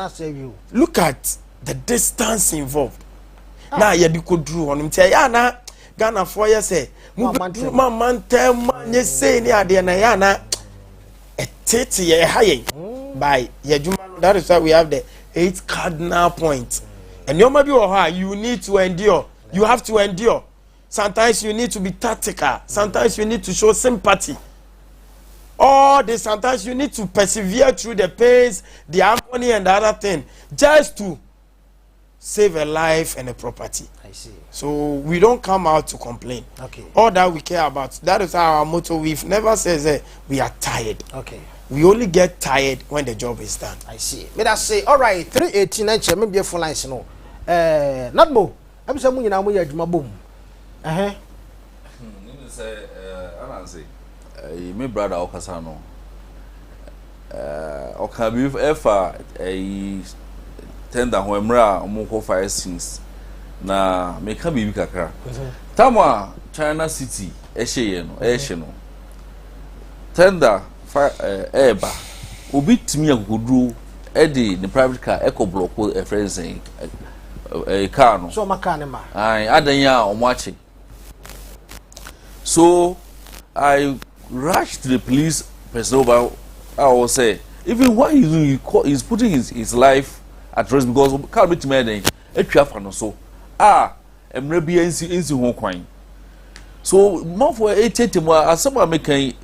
Look at the distance involved. Now you could draw on him. Say, yeah, na Ghana 4 years say, man, tell man, you say near the Nayana a 30 year high by Yajuma. That is why we have the 8 cardinal points. And you maybe you need to endure. You have to endure. Sometimes you need to be tactical. Sometimes you need to show sympathy. All this, sometimes you need to persevere through the pains, the agony, and the other thing, just to save a life and a property. I see. So we don't come out to complain. Okay. All that we care about. That is our motto. We've never said we are tired. Okay. We only get tired when the job is done. I see. May I say, all right, 318 and maybe a full lines no. NADMO. I'm saying you know we boom. Say, Anansi, my brother Okasano. Okabi efa tender wemra omoko fire scenes. Na me ka bibi kakra. Tama China City ehye no. Tender fire eba. Obi timi agodru e the private car eco block a friend car no. So makane ma. Ai adanya omoachi. So I rushed to the police person over. I will say, even why he's putting his life at risk because can't be made a traffic so. I'm maybe in home crime. So more for 8 more as someone making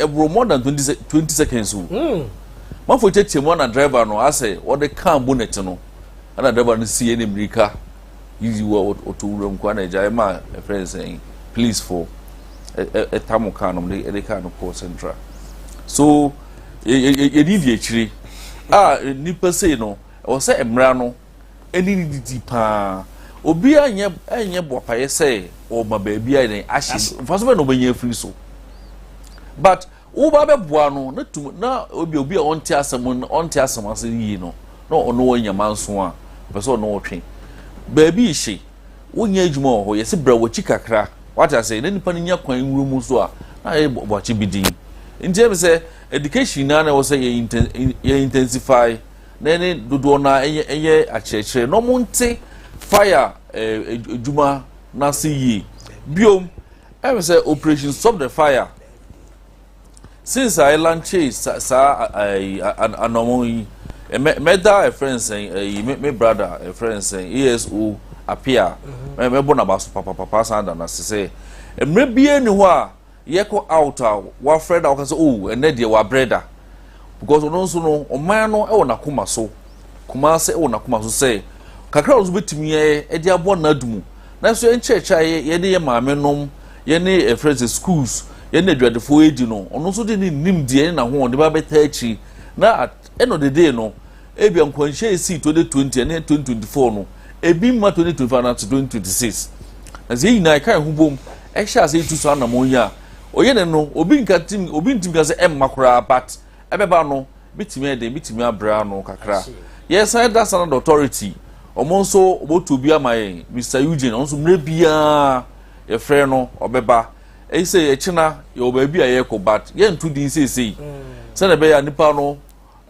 more than 20 seconds. More for 8 more than driver no. I say what they can't bonnet no. And I never see any America. You or to room Kwana a friend saying, please for. A tamokanum they kind of call central. So you need actually nipa say no or say emrano any deepa obi anya bopaye say or my baby I ashes first of all no be free so but oba be boa no na tum na obi on tia asem ase yi no no wanya manso a person no otwe baby she wonya adwuma ho yesi bra wachi kakra. What I say, then Pania coin room so I watch it be deep. In terms of education, Nana was say intensify, then do na a church, no monte fire Juma Nasi ye. Biom, I will say operation stop the fire. Since I land chase, a normal met a friend saying, my brother, a friend saying, ESO. Appear, me bona baso papa sanda na se e mrebie ni ho a ye ko out a wa friend a say oh ene de wa brother because ono so no oman no e wona koma so kuma se e wona koma so say kakra ozo betimi e de abo na adumu na so en church ye de ye maame nom ye ne friends schools ye ne adwadefo edi no ono so de ni nim de na ho de ba beta achi na end of the day no e bia nkwanhye esi 2020 and 2024 no ebi ma 2025 na 2026 as he na kai hubom e sha say tu so na monya oye ne no obi ntim ka say makura but ebeba no bitimi abra no kakra yes I that's an authority omonso obotu bi amaye Mr. Eugene onso mre bia e frɛ no obeba e say e china ye obabi aye ko but ye ntu din say se na be ya nipa no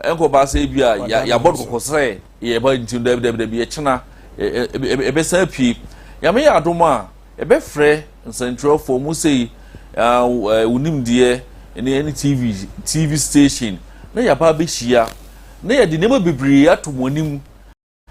enko ba say bia ya bod ko sre ye ba ntim da bi e china ebe sapi ya me adom a ebe frɛ central for mu say unim de any TV station na ya ba be hia na ya de nema bebre ato monim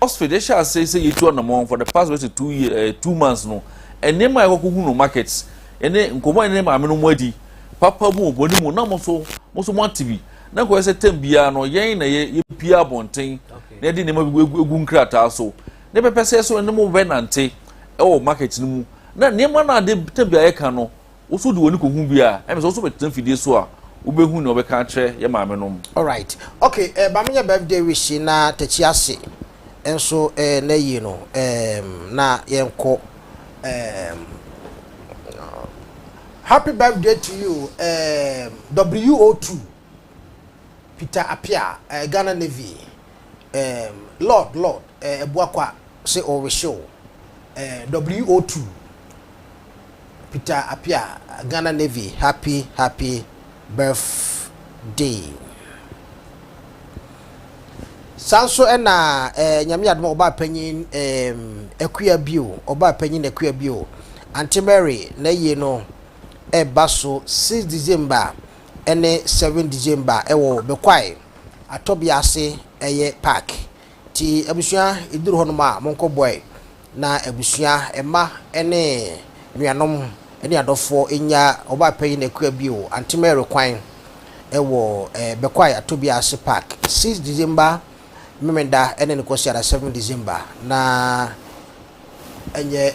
Oxford they shall say you to on among for the past 2 months no and nema ya koku no markets ene nkomo ene ma me no mwadi papa mu oboni mu na mo so mo TV na ko se tambia no yen na ye pia bonten na de nema egu nkrata so ne pepese so ne mo venante e o market mu na nema na de tambia ye ka no wo so de woni ko hu bia e me so betan fidie so a wo be hu ne obeka kire ye ma me no. All right, okay, ba me birthday wish na tachi ase enso na yi no na yenko happy birthday to you WO2 Peter Apia Ghana Navy Lord ebuakwa say owusu WO2 Peter Apia Ghana Navy happy birthday. Sanso na nyame adom oba panyin akua bio oba panyin akua bio Auntie Mary na ye no baso 6 December ene 7 December ewo bekwai atobia ase eye park ti abusua iduru hono ma monko boy na abusua ema ene nuanom ene adofo enya oba pay na kura bio antimere kwan ewo bekwai atobia ase park 6 December memenda ene ne kosi ara 7 December na enye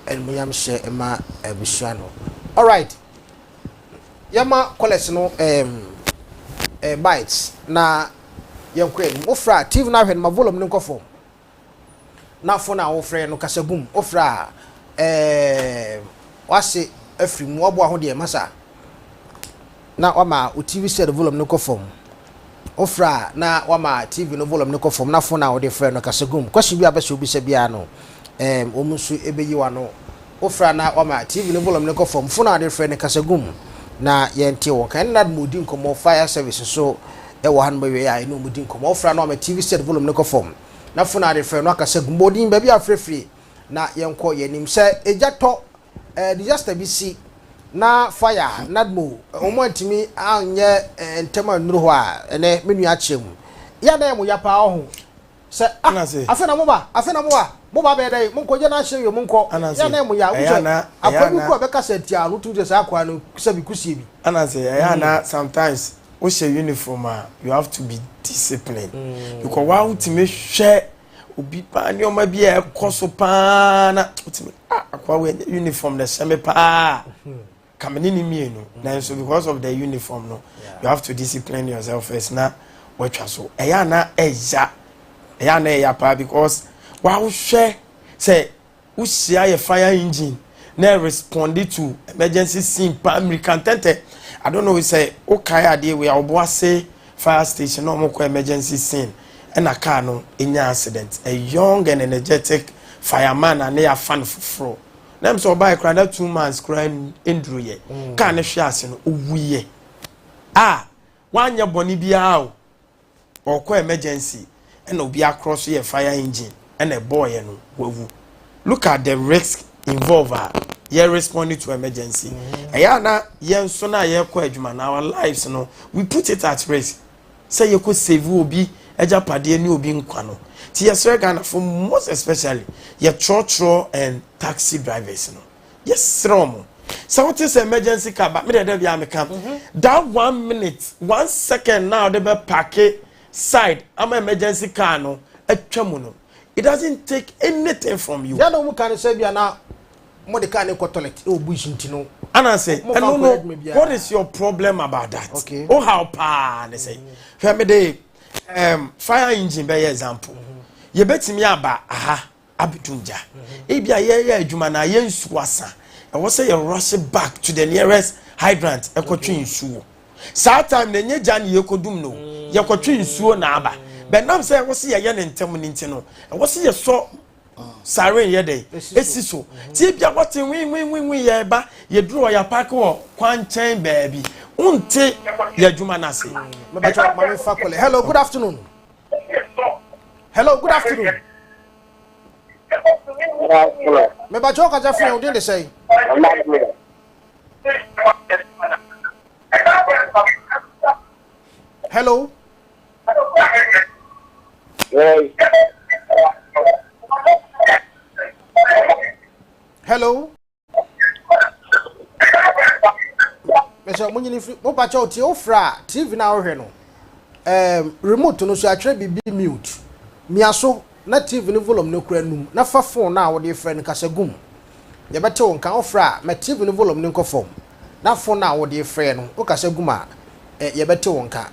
elmuyam she ema ebusuano. All right, yama collect no bites na yenkwen ofra TV na hwen ma volume ne nkofo na fo na ofra no kasagum ofra wase afri mu obo aho de masa na wama o TV set volume ne nkofo ofra na wama TV no volume ne nkofo na fo na o de frɛ no kasagum kwasi bi abɛsɛ obi sɛ bia no omusu ebeyiwa no ofra na wama TV no volume ne nkofo fo na de frɛ ne kasagum na yente wo kan NADMO di nkomo fire service so ewo han bawe ya ino mu di nkomo ofra na wama TV set volume ne nkofo na fo na de frɛ no kasagum bodin ba bi afrefre na yenko yenim sɛ ejato disaster bi si na fire NADMO omo antimi anye ntema nuru ho a ene menu achem ya na emu ya pa ho se afena mo ba be dai monko je na hye yo monko ya na emu ya uche akwani ko be ka setia no tuje sa akwa no sabi kusie bi anase ya na sometimes o she uniform you have to be disciplined because wa ultimate hwe obi pa ni o ma bi e koso pa na ultimate akwa we uniform na sheme pa kameni ni mienu na so because of the uniform no you have to discipline yourself first na watcha so eya na eya pa because wa wo hwe say wo sia ye fire engine na respond to emergency scene pa American tente I don't know say okay ade we obo say fire station no mo emergency scene and a car no enya accident a young and energetic fireman and they are fan fro them so buy cry that 2 months crime indru ye car na hwe ase no owuye wanya boni bia o ko emergency and obi across your fire engine and a boy no wawu. Look at the risk involved you're responding to emergency na yen so na ye ko adwuma na our lives no we put it at risk say you could save obi ejapade ni obi nkwa no ti yesre Ghana for most especially your trotro and taxi drivers no yes rom so what is emergency car but me dey be am come that 1 minute 1 second now they be park side am emergency car no atwamu no it doesn't take anything from you ya no mu kan say bia na mo de kan ko toilet o bush ntino and say no what is your problem about that okay. Oh how pa they say me dey fire engine be example ye betimi aba abitunja e bia ye adwuma na ye nsu asa e wo say you rush back to the nearest hydrant e kotwe nsuo saa time na nye jan ye kodum no ye kotwe nsuo na aba but now say wo say ye ne ntem ni ntino e wo say ye so siren ye dey esiso ti bia wote win ye ba ye duro ya park wo kwanchen baabi unte ye adwuma na se hello good afternoon hello good afternoon me ba joka ja free odin dey say hello hello meso munyini mo pa cha oti ofra TV na ohwe no remote no so atwe bibi mute miaso na TV no volume no kura num na fa phone na wo de frɛ no kasagum ye bete won kan ofra ma TV no volume no nkofom na phone na wo de frɛ no o kasagum a ye bete won ka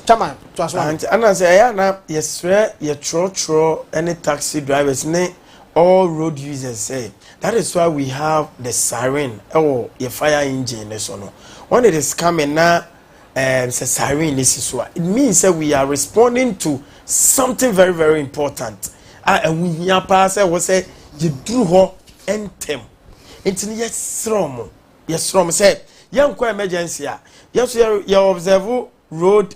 chama to aso and say ya na yesre ye trotro any taxi drivers ne all road users say that is why we have the siren or your fire engine so no when it is coming now say siren this is what it means that we are responding to something very very important and we hear pass say we say you do ho entem intini yes from say yanko emergency yes you observe road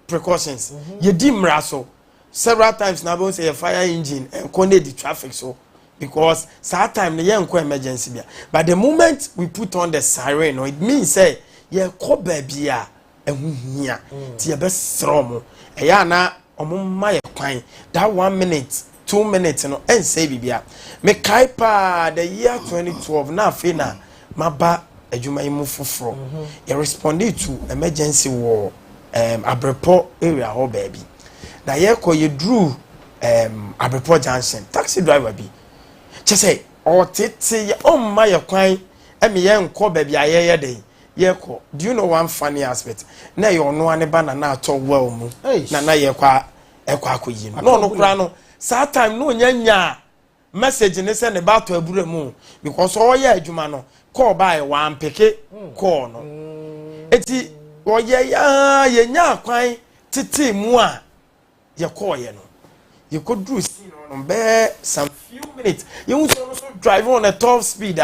precautions you dimra so several times now we say a fire engine and connect the traffic so because that time the young emergency bia but the moment we put on the siren no it means say ye ko babia ehuhia ti ye be srom e ya na omumma ye kwan that 1 minute 2 minutes no and say bibia me kai pa the year 2012 na afena maba adwuma yi mu foforo you responded to emergency war Abrepo area ho baby na ye ko ye drew Abrepo junction taxi driver bi che say o tete ye o ma ye kwan emi ye nko baby ayeye den ye ko do you know one funny aspect na ye ono ane bana na ato well mu na ye kwa akoyi no kura no that time no nya message ne say ne ba to abure mu because o ye adwuma no call by one peke call no eti o ye nya kwan tete mu a ye call ye no you could do see no be some few minutes you want to drive on a top speed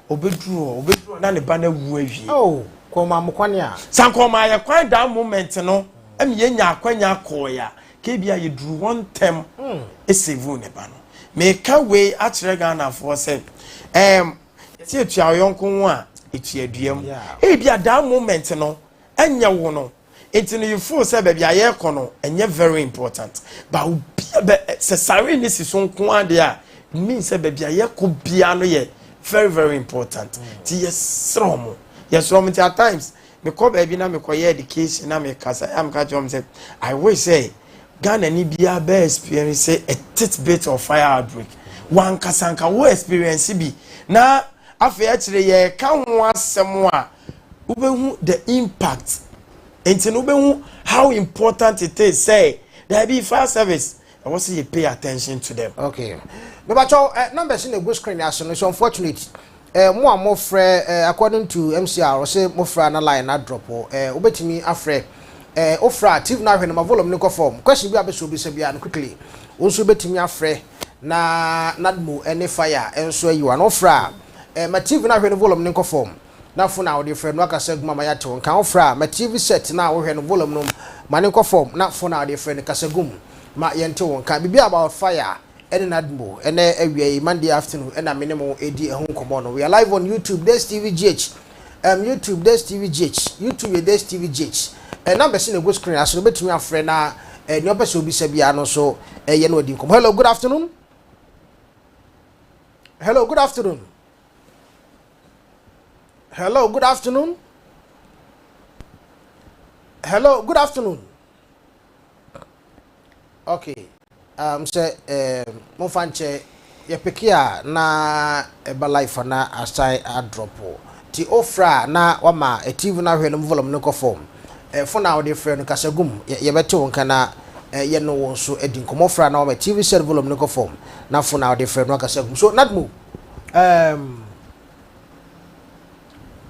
obedru na ne ba na wu awie koma mkwane a sankoma ye kwan that moment no em ye nya akwanya call ya ke bia ye drew one term esevu ne ba no me ka we akire Ghana for say ti etua yonko ho a etua duam bia that moment no enya wo no enti no you feel say bia ye kono enye very important but se sare ni si so nko ade a mean say bia ye ko bia no ye very very important ti yes at times me ko bia na me ko ye education na me kasa am ka jom say I wish say Ghana ni bia be experience a bit of fire outbreak one kasanka wo experience bi na afi akire ye ka ho asem a ubehu the impact enti no ubehu how important it is say there be fire service I want you pay attention to them. Okay me ba cho numbers in the go screen as so unfortunate mo amofre according to MCR say mofra na line na drop obetimi afre ofra active na hwe na volume ni ko form question bi abeso bi se bia no quickly onso betimi afre na NADMO any fire enso you an ofra ma TV na hwe no volume ni ko form na fo na odi friend no aka saguma ma yate won kan ofra ma TV set na wo hwe no volume no ma ni ko form na fo na odi friend kasagum ma yente won kan bibi about fire any NADMO any awia Monday afternoon and a minimum edi ehun komo no we are live on YouTube this TV GH YouTube this TV GH YouTube this TV GH number in the go screen as no betumi afre na ni opese obi se bia no so ye no odi kom. Hello, good afternoon. Hello, good afternoon. Hello, good afternoon. Hello, good afternoon. Okay. Say mo fanche ye pekia na eba life na asai a drop ti ofra na wama a TV na hwe no volume no ko form for now the friend kasagum ye bete won kana ye no won so edi nkomofra na wama TV set volume no ko form na for now the friend no kasagum so NADMO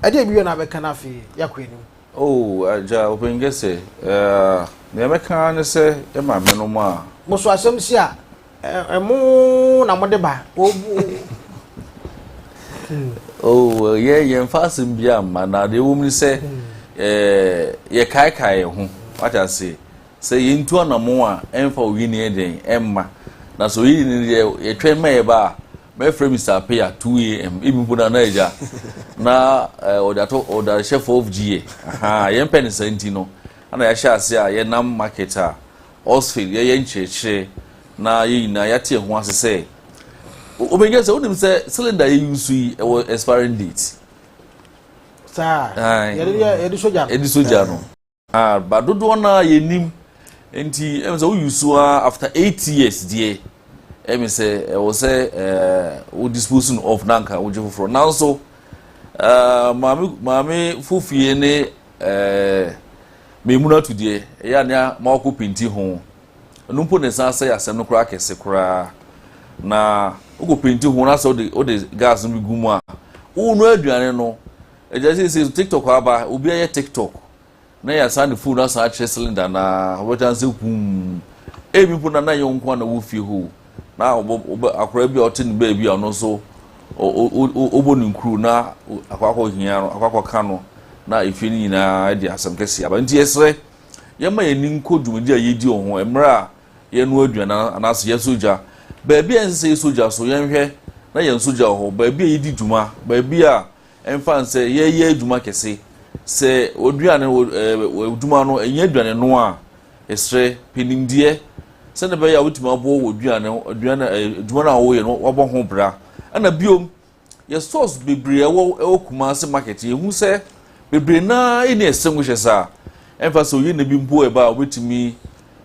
ade biyo na be kana fi yakwenu aja opengese me meka ne se e ma me no ma mo so asem si a emu na mo de ba ye fasim bia ma na de wo mi se ye kai ho what I say ye ntu anamo a emfa owi ni eden emma na so yi ni ye twen ma ye ba my friend Mr. Paya 2 AM even put na eja na oda chef of GA ye pen sentino ana ya sha ase a ye nam marketer Osfield ye ncheche na ye na ya tie ho asese obengese onim se cylinder ye use yi expiring date edi soja no ba dodo na ye nim enti em se we use after 8 years die em se was we disposing of nanka we just for now so mami fufie ne memuna tudie ya na ma ko pinti ho numpo ne sanse asem no kura kese kura na ugo pinti ho na so de gas no gumu a unu aduane no eja say TikTok aba obi aye TikTok na ya sand food na sa che cylinder na obotan se kum ebi pu na yonko na wo fie ho na akora bi otin ba bi ono so obonu nkru na akwakọ hia no akwakọ kano na ifie ni na di asem kesi aba nti esre ye ma ye ninko dwumdi a yedi ho emra ye no aduana anaso ye soja ba bi ense soja so ye nhwe na ye soja ho ba bi yedi dwuma ba bi a emfa nse ye adwuma kese se oduane dwuma no enye aduane no a esre penimdie send the bay out to my boy with Duana away and what home bra. And a biom, your source be bria Kumasi market, who say, be brina in a sandwich as a. And for so you need be boy about with me,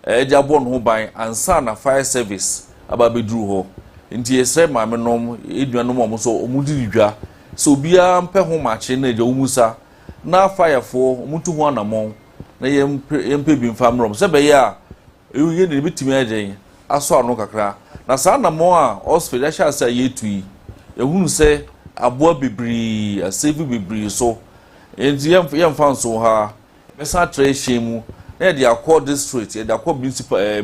Jabon home by and son a fire service about be drew ho. Into a same mamma nom, Idrian so Mudija. So be a pe home match in the Umusa. Now fire for Mutu one among. Na yem bin fam rom se be ya e ye ne bitimi agen aso anu kakra na sa na mo a hospital sha say ye tui e hunu se abo bibri asevi bibri so enti yem fan so ha me sa tre shemu na de akọ district e de akọ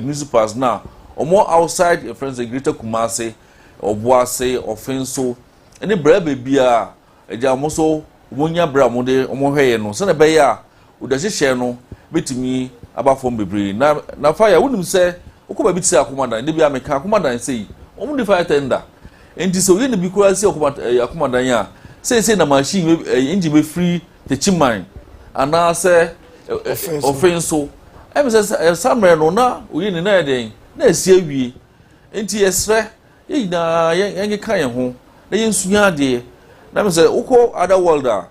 municipals na omo outside friends the greater Kumasi Obuase Offenso eni bra bebia e ja mo so wonya bra mo de omo hweye no se na be ya udahye no betimi aba fom bebre na fire wonim se okoba bitisi akomadan de bia meka akomadan sei omu de fire tender enti so ye ne bi kura se akomadan ya sei na machine engine be free the chiman ana se offenso em se samre no na oye ne na den na esi awie enti yesre ye na ye kan ye ho na ye nsunya de na me se ukọ other world a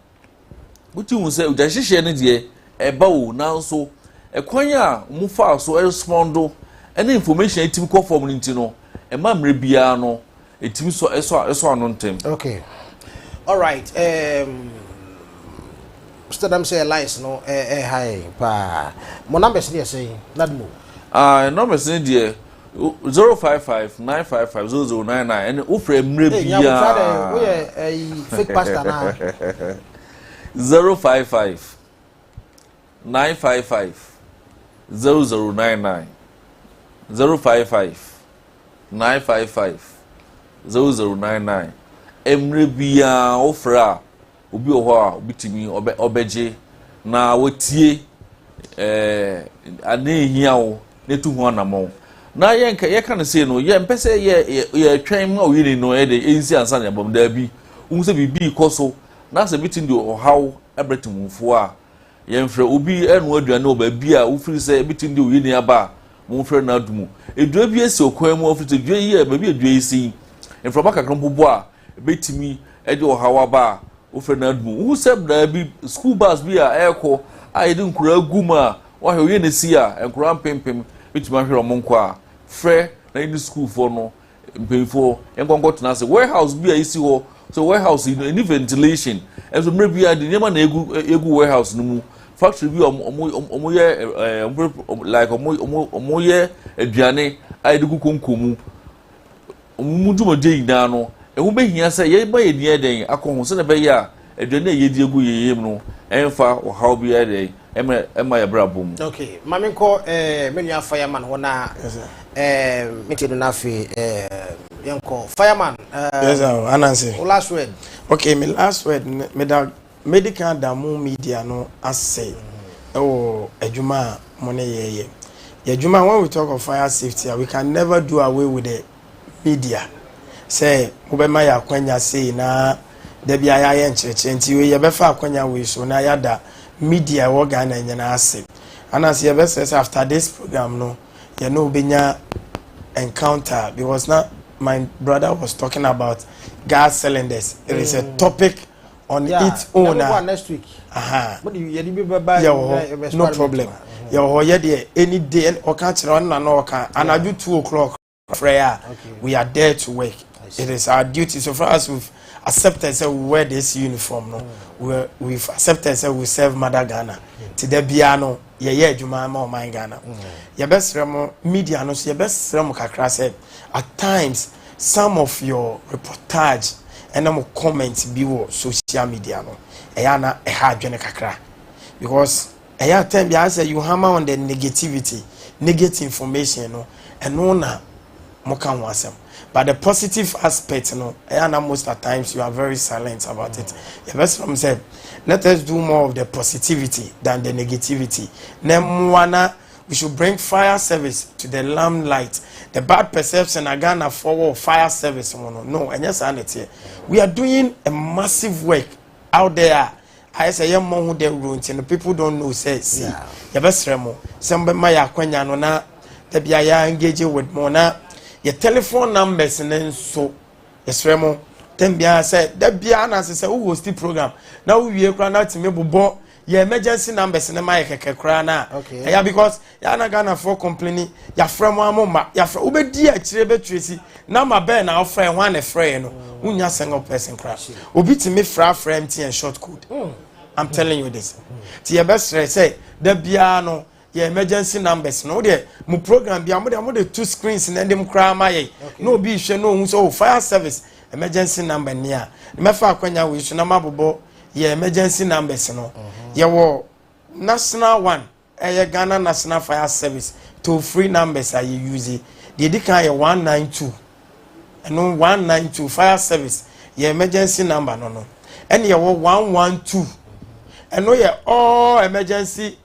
buti hu se udahye ne de eba o na so ekwanya mu fa so respondo any information etim ko form nti no e ma mre bia no etim so eso anu ntem. Okay, all right. Mr. Dam say lines no high pa mo numbers dey say NADMO numbers dey 055-955-0099 and ofre mre bia we fake pastor na 055-955-0099 055-955-0099 emre bia ofra obi oho a obitimi obeje na wotie anehia wo netu ho anamo na ye kan say no ye mpese ye twen ma oyini no e de ensi ansa na bom da bi unse bibi koso na se bitin de ohaw ebretimufo a ye mfre obi enu aduane oba bi a ufiri se bitin de oyini aba mo mfre na adumu edua bi esi okwan mu ofiri edua yi e ba bi edua esi mfre ba kakran bobo a betimi e de ohaw aba ufre na adumu hu se bra bi school bus bi a eko a yedi nkura guma wa he oyini si a nkura pempem bitimi ahwe omonko a fre na in school for no mpemfo enkonko tena se warehouse bi a isi ho so warehouse you know any ventilation and so maybe the name na egu warehouse no mu factory bi omo ye like omo ye aduane a de kukonkomu omo duma de ina no ehu be hia se ye ba ye dia den akon se na be ya aduane ye di egu ye no enfa o how bi ya den ema ya brabom. Okay, mami ko menu fireman hona meeting na fi yanko fireman yes Anansi. Last word. Okay, my last word me da medical damu media no assay ejuma money ye ejuma when we talk of fire safety we can never do away with the media say obema ya kwanya say na da bia ya ye ncheche nti we ye befa akwanya we so na yada media organ na nyana ase Anansi ye best after this program no you know benya encounter because now my brother was talking about gas cylinders. It is a topic on its own. Next week. No problem. Any day or catch on and I do 2 o'clock prayer. We are there to work. It is our duty. So for us, we've accepted that we wear this uniform. No, we've accepted that we serve Mother Ghana. Today, piano. Juma ma my Ghana. Your best media no your best kakra said at times some of your reportage and comments be social media no na adwene kakra because time be say you hammer on the negative information no and no na mo kan wasem but the positive aspect no na most at times you are very silent about it. Your best from say let us do more of the positivity than the negativity. We should bring fire service to the limelight. The bad perception again for fire service. No, and yes, we are doing a massive work out there. I say, young man who they ruined, and the people don't know. Say, see, the best remo. Somebody my akwanya no na da bia ya engage with mo na your telephone numbers nen so yesre mo tem bia say da bia na say wo host program na wo wie kra na timi bobo your emergency numbers ne my keke kra na yeah because ya na Ghana for complaining ya frem amoma ya frem obedi a kire betwesi na ma be na ofre ho na frɛ no unya single person kra obi timi fra frame and short code I'm telling you this ti your best say da bia no your emergency numbers no there mu program bia mo de two screens na dem kra ma ye no obi hwe no hu so fire service emergency number nia me fa akwanya we so na mabobo your emergency numbers no your national one Ghana National Fire Service toll free numbers are you using the dika 192 and no 192 fire service your emergency number no and your 112 and no your all emergency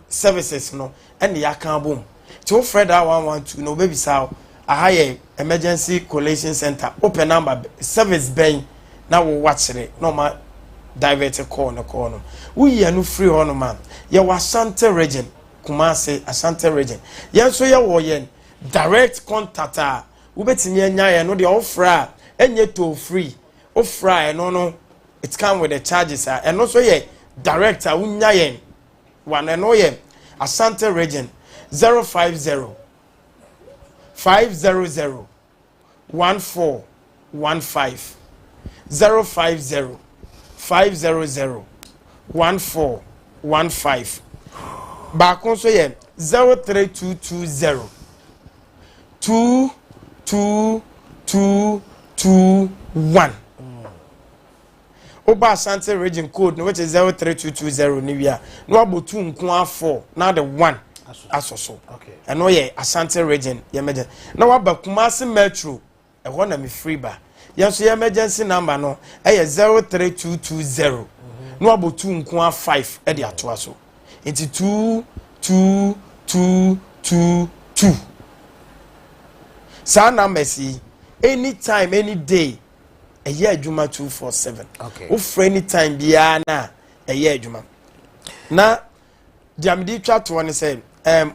services no and the account boom to Fred 112 no baby sao a higher emergency collation center open number service bank now we watch it normal diverted corner we are no free on man ya Ashanti region Kumasi Ashanti region yes so ya wo yen direct contact we betimi anya ye no de offer enye toll free offer no it come with the charges and also ye direct unya yen one no ye Ashanti region 050 500 1415 050 500 1415 back on so yeah 03220 22221 Oba Ashanti region code which is 03220 Nivia no about 2 nko 4 now the 1 asoso okay and no yeah Ashanti region yeah now aba Kumasi metro e ho na me free ba yes emergency number no 03220 no about 2 nko 5 e dey ato aso into 22222 sa number see anytime any day a year juma 247 okay for any time bia na a year juma na diamdi twa to one say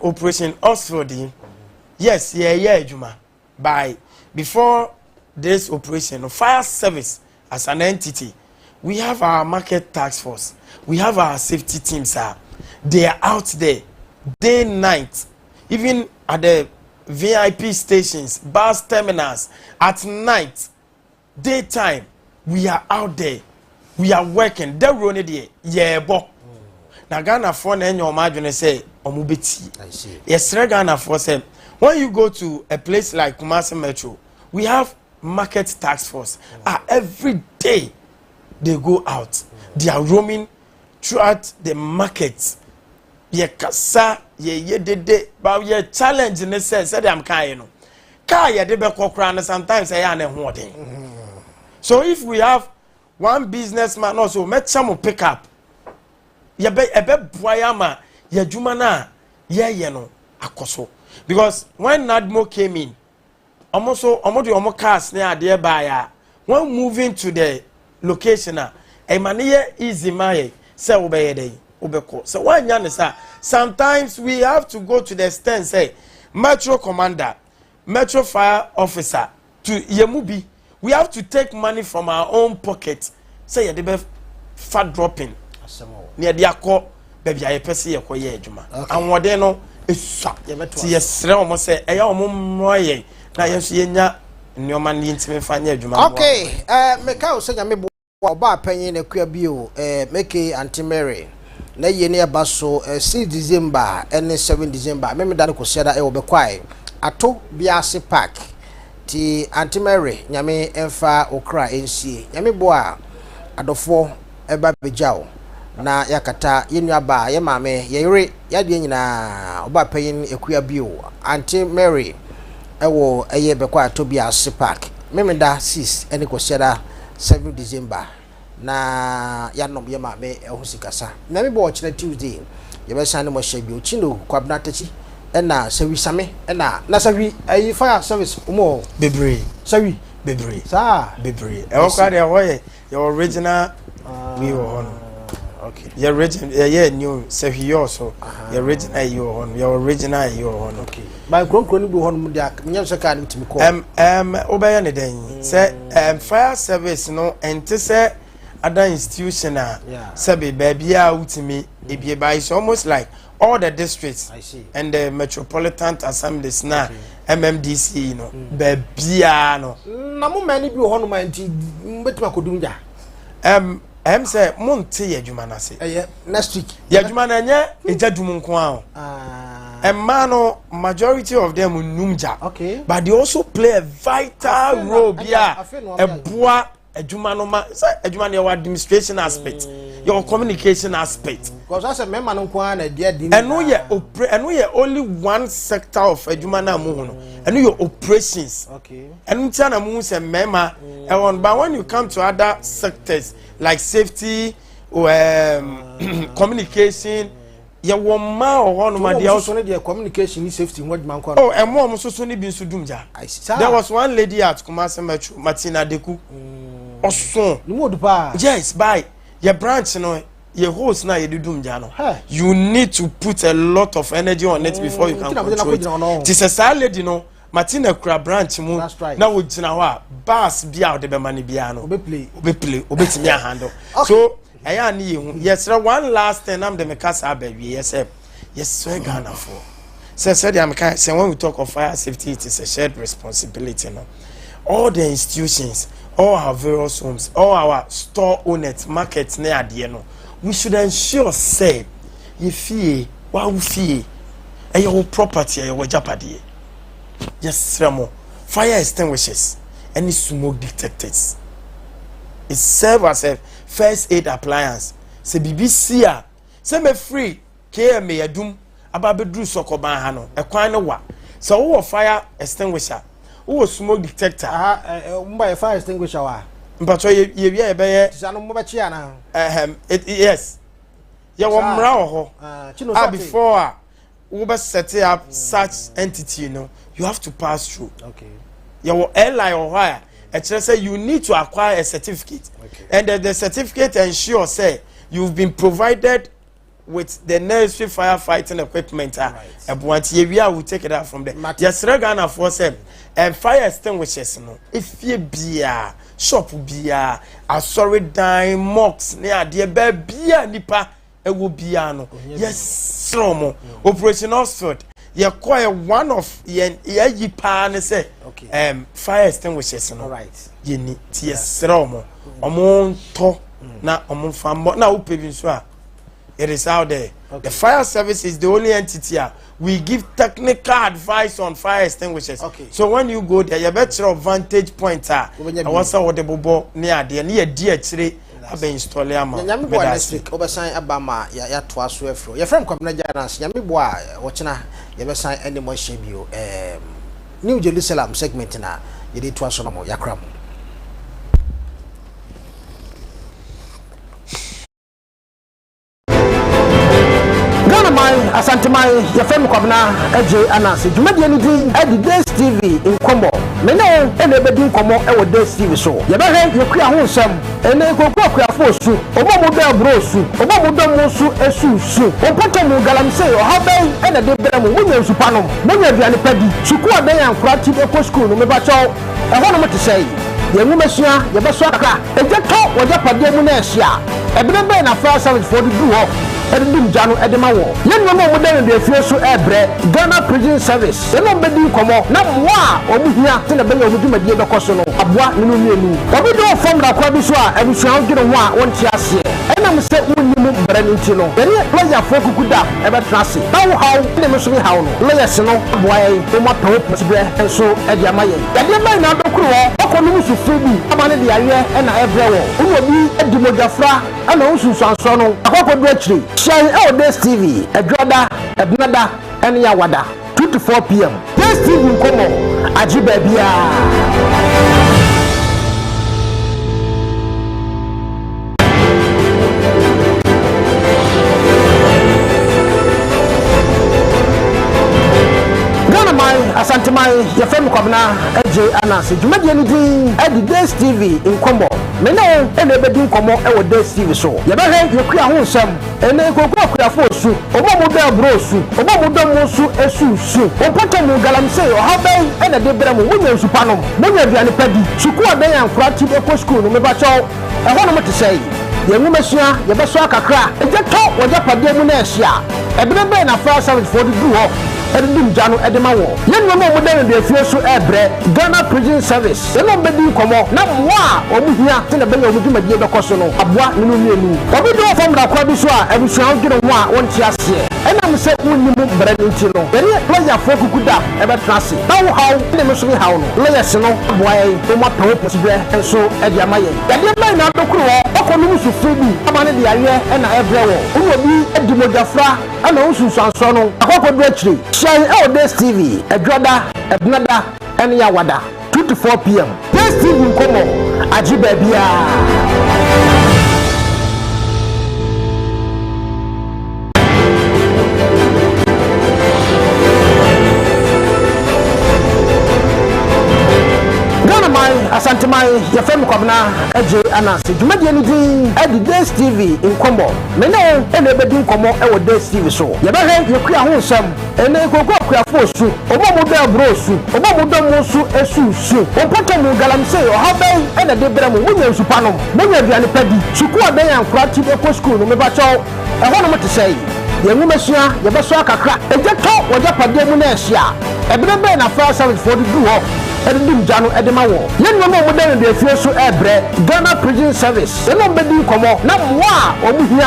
operation Oxford yes year juma by before this operation fire service as an entity we have our market task force we have our safety teams they are out there day night even at the VIP stations bus terminals at night daytime we are out there we are working the road there yeah bo na Ghana for na enyo madwene say omubeti I see yes Ghana for say when you go to a place like Kumasi Metro we have market task force every day they go out they are roaming throughout the markets ye kasa ye dede ba ye challenge ne say am kai no kai ye de be kokra na sometimes say na ho den so if we have one businessman also met some pick up ye be boya ma ye djuma na ye no akoso because when NADMO came in almost omo cars near there by when moving to the location e maniye easy my say obey dey obeko so when yan say sometimes we have to go to the extent say metro commander metro fire officer to yemubi we have to take money from our own pocket say ye dey be fat dropping near the akọ baby aye pese ye koye adwuma anwode no esua ti yesre omo say eya omo moye na yeso yenya nneoma ni ntime fanya adwuma okay meka o senya mebo oba panyin na kwa bio make Auntie Mary na ye ne eba so 6 December and 7 December me da ko sheda e obekwae ato biase park ti Auntie Mary nyame emfa okra ensie nyame bo a adofo eba bejao na yakata yenuaba ye maame ye yire yade nyina oba panyin ekua bio Auntie Mary ewo eye bekwa ato biase park me da 6 ene ko sheda 7 December na yanom ye maame ehusikasa na me bo chira Tuesday ye be sane mo hye bi ochino kwabna tachi na sawi same na sawi ayi fire service umo bebre sawi bebre sa bebre e o kwa de ho ye your original we won Okay. Your original, yeah, new. So he also your original you on. Your original you on. Okay. My grandson be on mudia. Menya se ka ntimi call. Obey ne den. Say fire service no ente say other institution say baby a utimi ebieba is almost like all the districts. I see. And the metropolitan assemblies na MMDC you know. Baby no. Na mo mani bi ho no ma nti betima kodum ja. Say monte ye adwuma na se. Next week. Ye adwuma na nye ejadum nko a. No majority of them numja. Okay. But they also play a vital role here. Boa adwuma no ma say adwuma na your administration aspect, your communication aspect. Because as a member no nko na dia di. Eno ye only one sector of adwuma na mo no. Eno your operations. Okay. Eno tia na mo say member but when you come to other sectors like safety communication ya woma or no ma dia also the communication is safety what man call mo so ni bi nso dumja. There was one lady at Kumasi Metro Martina Deku oso ni mo dupa. Yes, by your branch no your host na you dumja no. You need to put a lot of energy on it before you can control it. This is a lady no Martina Kra branch mu na wo gina ho bass bia de be mani bia no obe play handle. So yes, one last thing I'm the Mikasa baby. Yes, so Ghana for. Said when we talk of fire safety, it is a shared responsibility. No? All the institutions, all our various homes, all our store owners, markets near the no. We should ensure say you fee, what we fee, and your property, your jeopardy. Yes, Ramo. Fire extinguishers, any smoke detectors. It serves as a first aid appliance. Se BBC se me free KM yadum ababedru sokoban ha no ekwan ne wa. So wo fire extinguisher, wo smoke detector. Mba fire extinguisher wa. Mpacho ye wi e be ye. Tisano mo ba chia na. Yes. Ye wo mra ho. Before we be set up such entity, you know, you have to pass through. Okay. Ye wo airline or wire. Say you need to acquire a certificate, and the certificate ensures say you've been provided with the necessary firefighting equipment. We will take it out from there. Yes, Regana for say and fire extinguishers. No, if you be a shop, be a sorry dime mocks near the beer nipa, it will be no. Yes, Stromo, Operation Oxford. You acquire one of ye pan say fire extinguishers. All right. You need yes, Romo. Omon to na omon fambo na upevin so. It is out there. The fire service is the only entity we give technical advice on fire extinguishers. So when you go there, you better vantage point. I was what the bobo near the dear abe install am nyame bo next week obesan abama ya to aso afro your friend kwamna janas nyame bo a wochina ye besan any mo hye bio New Jerusalem segment na ye dey to aso no yakram Asante mai ya fem kwabna eje anase dwumade ni din edi Days TV inkomo me no ene be din komo e wo Days TV so ye be he yekua ho nsem ene kokwa afo su obomu da bro su obomu da mu su esu su opoto mu galamse o ha ben ene de bere mu munya su panom munya aduane padi suku adan ankura ti de ko school no me ba chaw e ho no mete sei ye nwumesua ye be so aka eje to wo japade mu na ehia e bere be na fire service for the do ho edum janu edema wo yenno mo modern de fie so ebre Ghana Prison Service yenno bedi komo na mwa omuhia te na be yo mudumadi be koso no aboa ninu mienu obi do form da kwa bi so a ebusua odwere ho a wonti ase ena mo se unnimu bra nti no yene player fo kukuda ebe trase na wo haw ne me so bi haw no layers no aboa ye o ma tawo posibre enso edi amaye yade mai na dokuru ho okonu su frebi amane de aye ena ebre wo unobi edi modafra ana unsunsanso no akokodu akiri share our Days TV, a Joda, a Blada, and Yawada, 2 to 4 p.m. Days TV, come on, Ajibabia. Asante mai ya fem kwabna eje anase dwumade ni din edi Days TV inkomo me no e na bedi nkomo e wo da Steve so ye be he ye kua ho nsam ene kokura kura fo su obo mu da bro su obo mu da mu su esu su opoto mu galamse o ha ben e na de bere mu munya nsupa no munya aduane padi suku adan ankura ti e ko school no me ba chaw e ho no mo te sei ye nwumasua ye be so akakra e je to wo je pade mu na ehia e bere be na fire service for the do ho edum jano edema wo ye no mo da de afie so ebre Ghana Prison Service e no bedi komo na mo a omuhia te na be ya omuduma die be koso no aboa no mienu obi do fam da kwa bi so a ebusua odwere ho a wonti ase ena me se wonni mu bra nti no bere lawyer fo kukuda e be trase na wo haw ne me so bi haw no lawyers no aboa ye o ma tawo posibe enso e di amaye ya de mai na dokuru ho okono musu febi amane de aye e na ebre wo wo obi edimodafra ana ususu anso no akokodu akiri Shine out this TV, a drada, a blada, and yawada, 2 to 4 p.m. This TV Komo, Ajibabia. Asante mai ya fem kwabna eje anase dwumade ni din edi Days TV in Kombo me no ene bedi nkomo e wo Days TV so ye be he ye kua ho nsam ene kokwa kua fo su obo mu da bro su obo mu da mu su esu su opoto mu galamse o ha ben ene de bere mu munya nsupa no munya aduane padi suku adan ankura ti e ko school no me ba chaw e ho no mo te sei ye nwumasua ye be so akakra e je to wo je pade mu na ehia e bere be na fire service for the do ho edum jano edema wo ye no mo da de afie so ebre Ghana Prison Service e no bedi komo na mo a omuhia